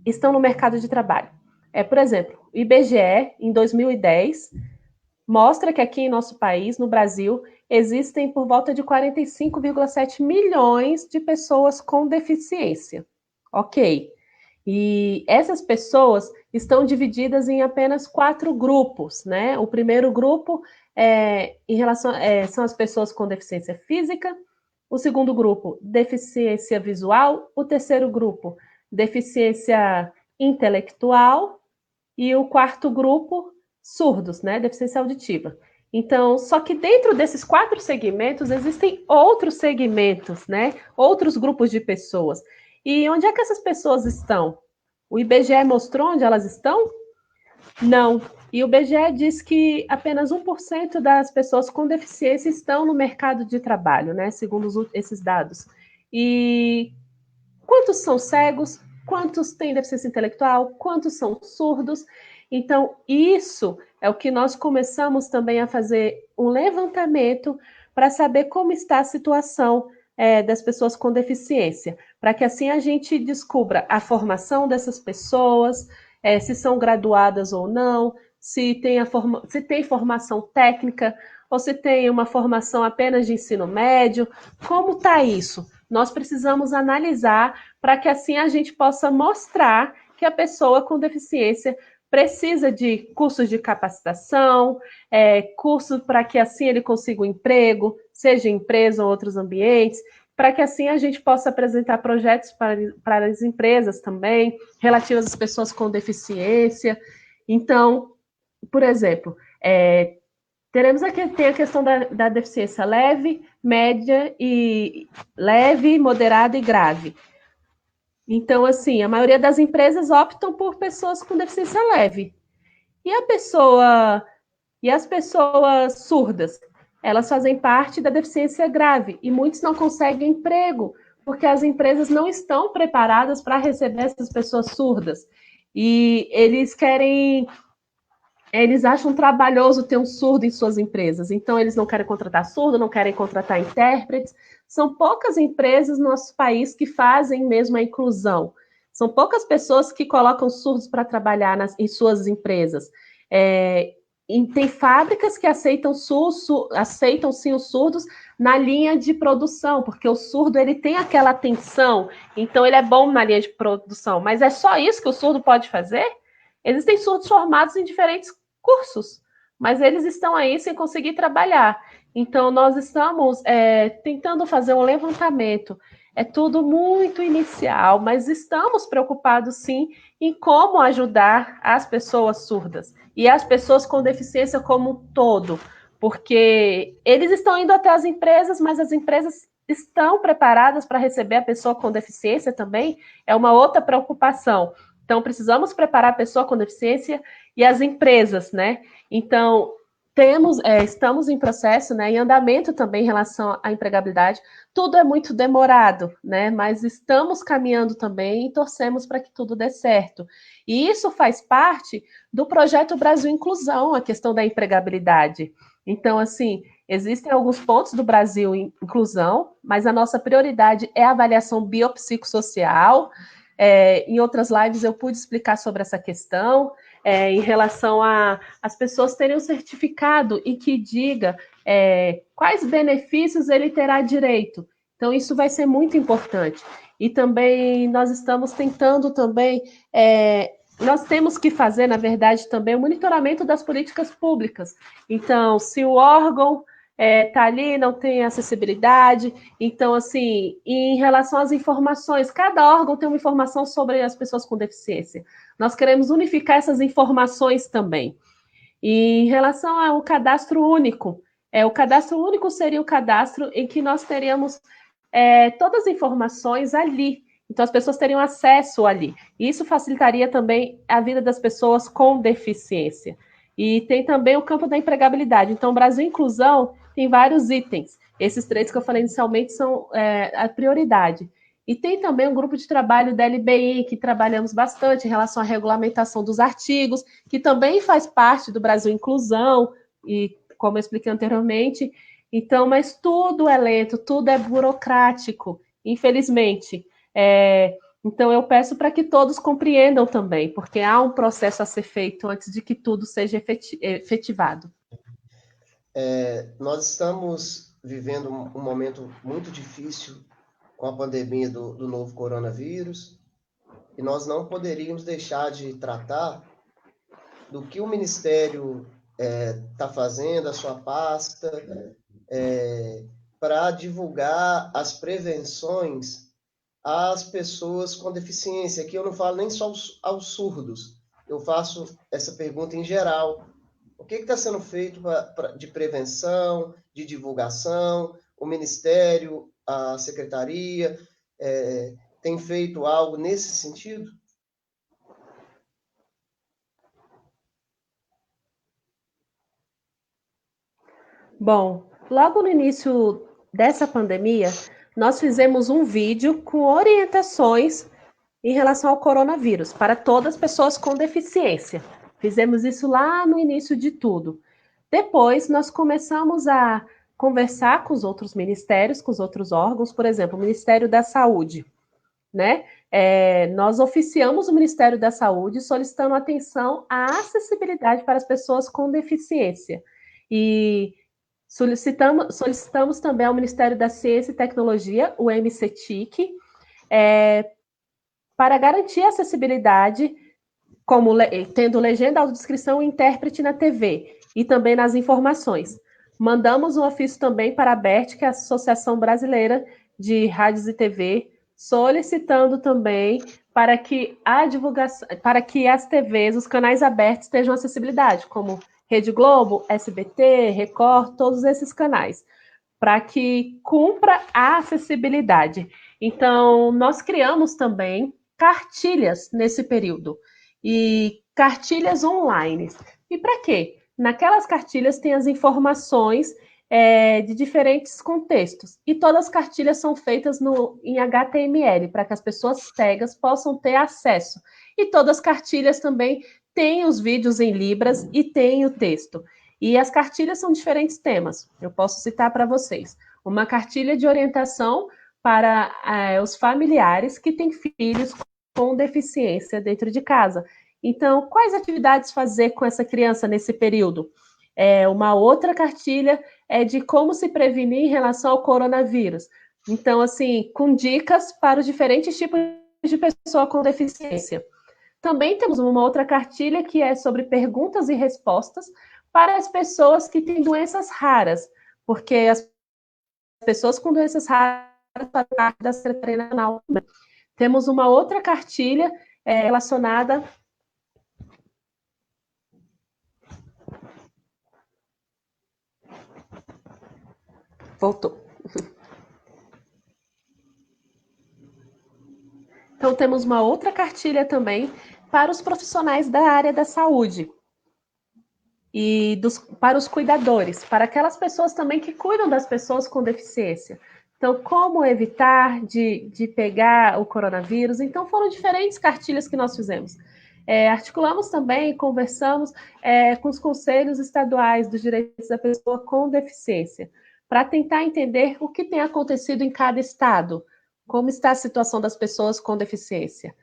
estão no mercado de trabalho. Por exemplo, o IBGE, em 2010, mostra que aqui em nosso país, no Brasil, existem por volta de 45,7 milhões de pessoas com deficiência. Ok. E essas pessoas estão divididas em apenas 4 grupos, né? O primeiro grupo são as pessoas com deficiência física, o segundo grupo, deficiência visual, o terceiro grupo, deficiência intelectual, e o quarto grupo, surdos, né? Deficiência auditiva. Então, só que dentro desses 4 segmentos existem outros segmentos, né? Outros grupos de pessoas. E onde é que essas pessoas estão? O IBGE mostrou onde elas estão? Não. E o IBGE diz que apenas 1% das pessoas com deficiência estão no mercado de trabalho, né? Segundo esses dados. E quantos são cegos? Quantos têm deficiência intelectual? Quantos são surdos? Então, isso é o que nós começamos também a fazer um levantamento para saber como está a situação das pessoas com deficiência, para que assim a gente descubra a formação dessas pessoas, se são graduadas ou não, se tem formação técnica, ou se tem uma formação apenas de ensino médio, como está isso? Nós precisamos analisar para que assim a gente possa mostrar que a pessoa com deficiência precisa de cursos de capacitação, curso para que assim ele consiga um emprego, seja em empresa ou outros ambientes, para que assim a gente possa apresentar projetos para as empresas também, relativos às pessoas com deficiência. Então, por exemplo, teremos aqui tem a questão da deficiência leve, média e leve, moderada e grave. Então, assim, a maioria das empresas optam por pessoas com deficiência leve. E as pessoas surdas, elas fazem parte da deficiência grave e muitos não conseguem emprego porque as empresas não estão preparadas para receber essas pessoas surdas. E eles acham trabalhoso ter um surdo em suas empresas, então eles não querem contratar surdo, não querem contratar intérpretes. São poucas empresas no nosso país que fazem mesmo a inclusão. São poucas pessoas que colocam surdos para trabalhar em suas empresas. Tem fábricas que aceitam sim os surdos na linha de produção, porque o surdo ele tem aquela atenção, então ele é bom na linha de produção, mas é só isso que o surdo pode fazer? Existem surdos formados em diferentes cursos, mas eles estão aí sem conseguir trabalhar. Então, nós estamos tentando fazer um levantamento. É tudo muito inicial, mas estamos preocupados, sim, em como ajudar as pessoas surdas e as pessoas com deficiência como um todo, porque eles estão indo até as empresas, mas as empresas estão preparadas para receber a pessoa com deficiência também? É uma outra preocupação. Então, precisamos preparar a pessoa com deficiência e as empresas, né? Então, estamos em processo, né, em andamento também em relação à empregabilidade. Tudo é muito demorado, né? Mas estamos caminhando também e torcemos para que tudo dê certo. E isso faz parte do projeto Brasil Inclusão, a questão da empregabilidade. Então, assim, existem alguns pontos do Brasil em inclusão, mas a nossa prioridade é a avaliação biopsicossocial. Em outras lives eu pude explicar sobre essa questão, em relação a as pessoas terem um certificado e que diga quais benefícios ele terá direito. Então, isso vai ser muito importante. E também nós estamos tentando também, nós temos que fazer, na verdade, também o monitoramento das políticas públicas. Então, se o órgão tá ali, não tem acessibilidade. Então, assim, em relação às informações, cada órgão tem uma informação sobre as pessoas com deficiência. Nós queremos unificar essas informações também. E em relação ao cadastro único, o cadastro único seria o cadastro em que nós teríamos todas as informações ali. Então, as pessoas teriam acesso ali. E isso facilitaria também a vida das pessoas com deficiência. E tem também o campo da empregabilidade. Então, o Brasil Inclusão tem vários itens. Esses três que eu falei inicialmente são a prioridade. E tem também um grupo de trabalho da LBI, que trabalhamos bastante em relação à regulamentação dos artigos, que também faz parte do Brasil Inclusão, e como eu expliquei anteriormente. Então, mas tudo é lento, tudo é burocrático, infelizmente. Então, eu peço para que todos compreendam também, porque há um processo a ser feito antes de que tudo seja efetivado. Nós estamos vivendo um momento muito difícil com a pandemia do novo coronavírus, e nós não poderíamos deixar de tratar do que o Ministério está fazendo, a sua pasta, para divulgar as prevenções às pessoas com deficiência. Aqui eu não falo nem só aos surdos, eu faço essa pergunta em geral. O que está sendo feito de prevenção, de divulgação? O Ministério, a Secretaria, tem feito algo nesse sentido? Bom, logo no início dessa pandemia, nós fizemos um vídeo com orientações em relação ao coronavírus para todas as pessoas com deficiência. Fizemos isso lá no início de tudo. Depois, nós começamos a conversar com os outros ministérios, com os outros órgãos, por exemplo, o Ministério da Saúde, né? Nós oficiamos o Ministério da Saúde solicitando atenção à acessibilidade para as pessoas com deficiência. E solicitamos também ao Ministério da Ciência e Tecnologia, o MCTIC, para garantir a acessibilidade, como tendo legenda, audiodescrição e intérprete na TV e também nas informações. Mandamos um ofício também para a ABERT, que é a Associação Brasileira de Rádios e TV, solicitando também para que a divulgação, para que as TVs, os canais abertos tenham acessibilidade, como Rede Globo, SBT, Record, todos esses canais, para que cumpra a acessibilidade. Então, nós criamos também cartilhas nesse período, e cartilhas online. E para quê? Naquelas cartilhas tem as informações de diferentes contextos. E todas as cartilhas são feitas em HTML, para que as pessoas cegas possam ter acesso. E todas as cartilhas também têm os vídeos em Libras e tem o texto. E as cartilhas são diferentes temas. Eu posso citar para vocês. Uma cartilha de orientação para os familiares que têm filhos com deficiência dentro de casa. Então, quais atividades fazer com essa criança nesse período? Uma outra cartilha é de como se prevenir em relação ao coronavírus. Então, assim, com dicas para os diferentes tipos de pessoa com deficiência. Também temos uma outra cartilha que é sobre perguntas e respostas para as pessoas que têm doenças raras, porque as pessoas com doenças raras fazem parte da Secretaria Nacional. Temos uma outra cartilha relacionada... Voltou. Então, temos uma outra cartilha também para os profissionais da área da saúde e para os cuidadores, para aquelas pessoas também que cuidam das pessoas com deficiência. Então, como evitar de pegar o coronavírus? Então, foram diferentes cartilhas que nós fizemos. Articulamos também, conversamos com os conselhos estaduais dos direitos da pessoa com deficiência, para tentar entender o que tem acontecido em cada estado, como está a situação das pessoas com deficiência.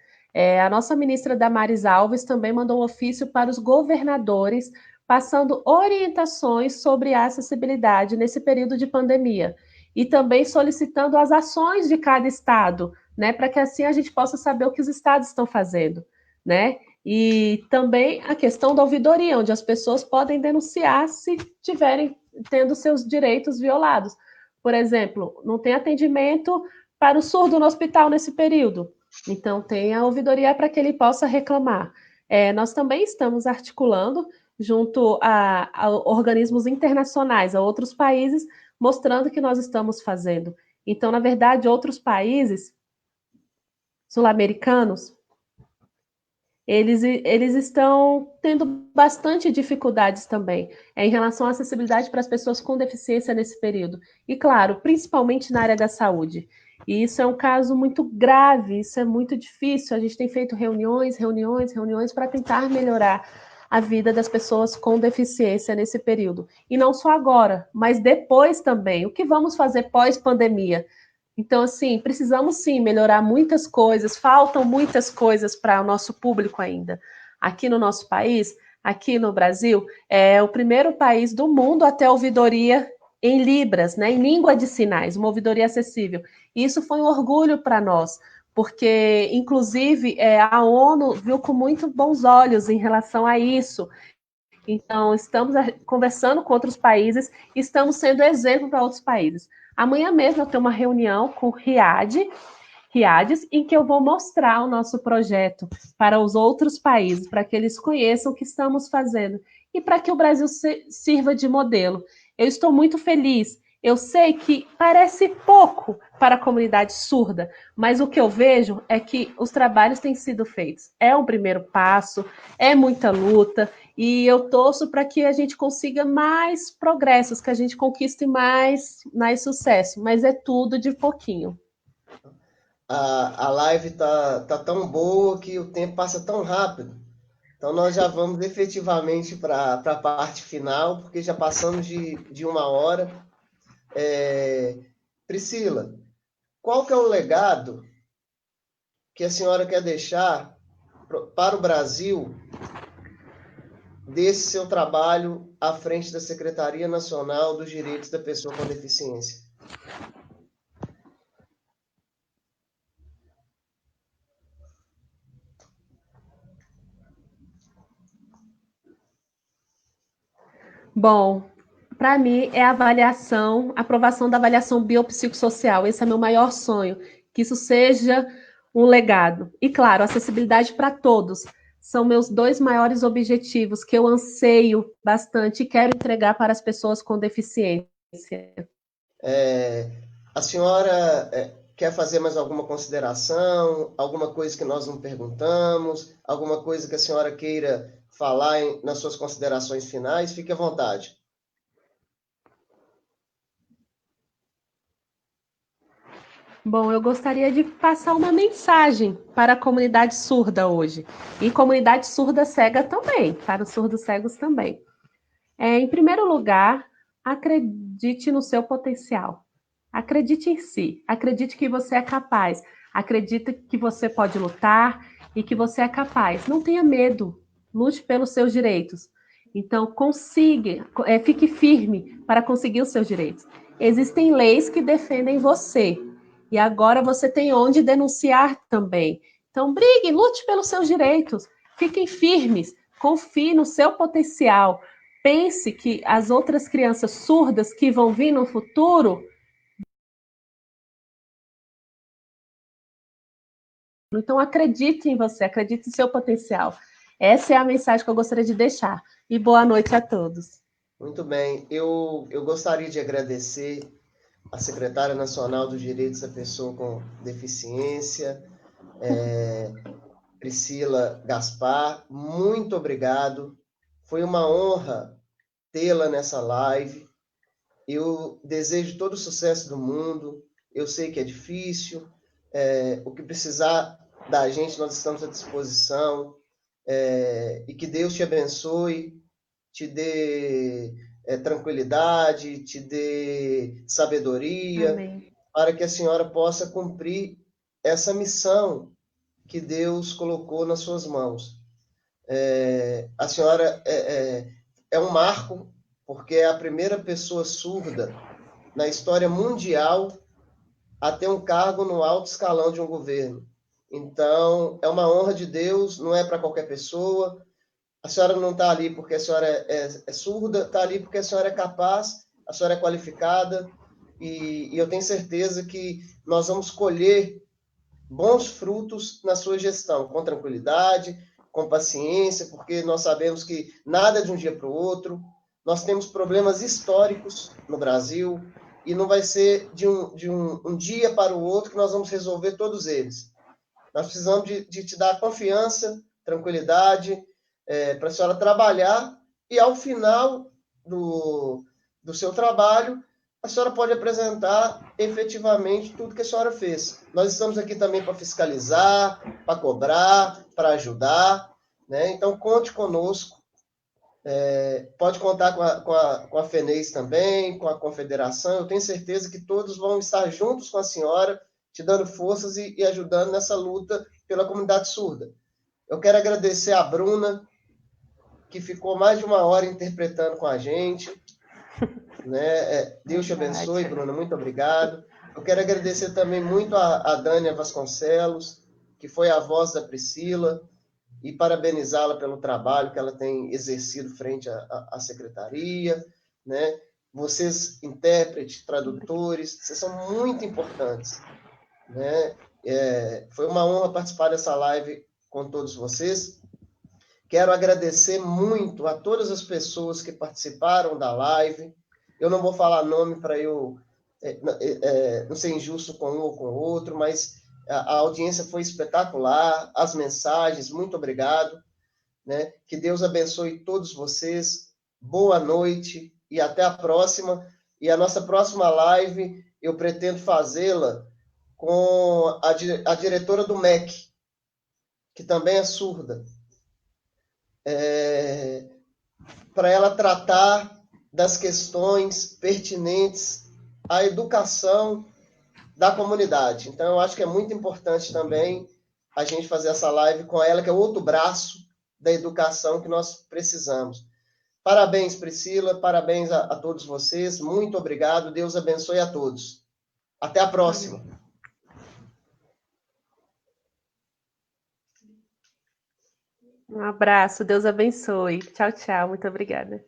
A nossa ministra Damares Alves também mandou um ofício para os governadores, passando orientações sobre a acessibilidade nesse período de pandemia, e também solicitando as ações de cada estado, né, para que assim a gente possa saber o que os estados estão fazendo, né? E também a questão da ouvidoria, onde as pessoas podem denunciar se tiverem tendo seus direitos violados. Por exemplo, não tem atendimento para o surdo no hospital nesse período. Então, tem a ouvidoria para que ele possa reclamar. Nós também estamos articulando junto a organismos internacionais, a outros países, mostrando que nós estamos fazendo. Então, na verdade, outros países sul-americanos, eles estão tendo bastante dificuldades também em relação à acessibilidade para as pessoas com deficiência nesse período. E, claro, principalmente na área da saúde. E isso é um caso muito grave, isso é muito difícil. A gente tem feito reuniões para tentar melhorar a vida das pessoas com deficiência nesse período. E não só agora, mas depois também. O que vamos fazer pós-pandemia? Então, assim, precisamos sim melhorar muitas coisas, faltam muitas coisas para o nosso público ainda. Aqui no nosso país, aqui no Brasil, é o primeiro país do mundo a ter ouvidoria em Libras, né, em língua de sinais, uma ouvidoria acessível. E isso foi um orgulho para nós, porque, inclusive, a ONU viu com muito bons olhos em relação a isso. Então, estamos conversando com outros países e estamos sendo exemplo para outros países. Amanhã mesmo eu tenho uma reunião com o Riades, em que eu vou mostrar o nosso projeto para os outros países, para que eles conheçam o que estamos fazendo e para que o Brasil sirva de modelo. Eu estou muito feliz. Eu sei que parece pouco para a comunidade surda, mas o que eu vejo é que os trabalhos têm sido feitos. É um primeiro passo, é muita luta, e eu torço para que a gente consiga mais progressos, que a gente conquiste mais sucesso, mas é tudo de pouquinho. A live tá tão boa que o tempo passa tão rápido. Então nós já vamos efetivamente para a parte final, porque já passamos de 1 hora. Priscila, qual que é o legado que a senhora quer deixar para o Brasil desse seu trabalho à frente da Secretaria Nacional dos Direitos da Pessoa com Deficiência? Bom, para mim é a aprovação da avaliação biopsicossocial. Esse é meu maior sonho, que isso seja um legado. E claro, acessibilidade para todos. São meus 2 maiores objetivos que eu anseio bastante e quero entregar para as pessoas com deficiência. A senhora quer fazer mais alguma consideração? Alguma coisa que nós não perguntamos? Alguma coisa que a senhora queira falar nas suas considerações finais? Fique à vontade. Bom, eu gostaria de passar uma mensagem para a comunidade surda hoje. E comunidade surda cega também, para os surdos cegos também. Em primeiro lugar, acredite no seu potencial. Acredite em si. Acredite que você é capaz. Acredite que você pode lutar e que você é capaz. Não tenha medo. Lute pelos seus direitos. Então, fique firme para conseguir os seus direitos. Existem leis que defendem você. E agora você tem onde denunciar também. Então, brigue, lute pelos seus direitos. Fiquem firmes. Confie no seu potencial. Pense que as outras crianças surdas que vão vir no futuro. Então, acredite em você, acredite em seu potencial. Essa é a mensagem que eu gostaria de deixar. E boa noite a todos. Muito bem. Eu gostaria de agradecer a secretária nacional dos Direitos da Pessoa com Deficiência, Priscila Gaspar. Muito obrigado. Foi uma honra tê-la nessa live. Eu desejo todo o sucesso do mundo. Eu sei que é difícil. O que precisar da gente, nós estamos à disposição. E que Deus te abençoe, te dê tranquilidade, te dê sabedoria, Amém. para que a senhora possa cumprir essa missão que Deus colocou nas suas mãos. A senhora é um marco, porque é a primeira pessoa surda na história mundial a ter um cargo no alto escalão de um governo. Então, é uma honra de Deus, não é para qualquer pessoa. A senhora não está ali porque a senhora é surda, está ali porque a senhora é capaz, a senhora é qualificada, e eu tenho certeza que nós vamos colher bons frutos na sua gestão, com tranquilidade, com paciência, porque nós sabemos que nada é de um dia para o outro. Nós temos problemas históricos no Brasil, e não vai ser de um dia para o outro que nós vamos resolver todos eles. Nós precisamos de te dar confiança, tranquilidade, para a senhora trabalhar, e ao final do seu trabalho, a senhora pode apresentar efetivamente tudo que a senhora fez. Nós estamos aqui também para fiscalizar, para cobrar, para ajudar, né? Então, conte conosco. Pode contar com a FENEIS também, com a Confederação. Eu tenho certeza que todos vão estar juntos com a senhora, te dando forças e ajudando nessa luta pela comunidade surda. Eu quero agradecer a Bruna, que ficou mais de 1 hora interpretando com a gente. Né? Deus te abençoe, Bruna, muito obrigado. Eu quero agradecer também muito a Dânia Vasconcelos, que foi a voz da Priscila, e parabenizá-la pelo trabalho que ela tem exercido frente à secretaria, né? Vocês, intérpretes, tradutores, vocês são muito importantes, né? Foi uma honra participar dessa live com todos vocês. Quero agradecer muito a todas as pessoas que participaram da live. Eu não vou falar nome para eu não ser injusto com um ou com o outro, mas a audiência foi espetacular, as mensagens, muito obrigado, né? Que Deus abençoe todos vocês, boa noite e até a próxima. E a nossa próxima live, eu pretendo fazê-la com a diretora do MEC, que também é surda, para ela tratar das questões pertinentes à educação da comunidade. Então, eu acho que é muito importante também a gente fazer essa live com ela, que é o outro braço da educação que nós precisamos. Parabéns, Priscila, parabéns a todos vocês, muito obrigado, Deus abençoe a todos. Até a próxima. Um abraço, Deus abençoe. Tchau, tchau, muito obrigada.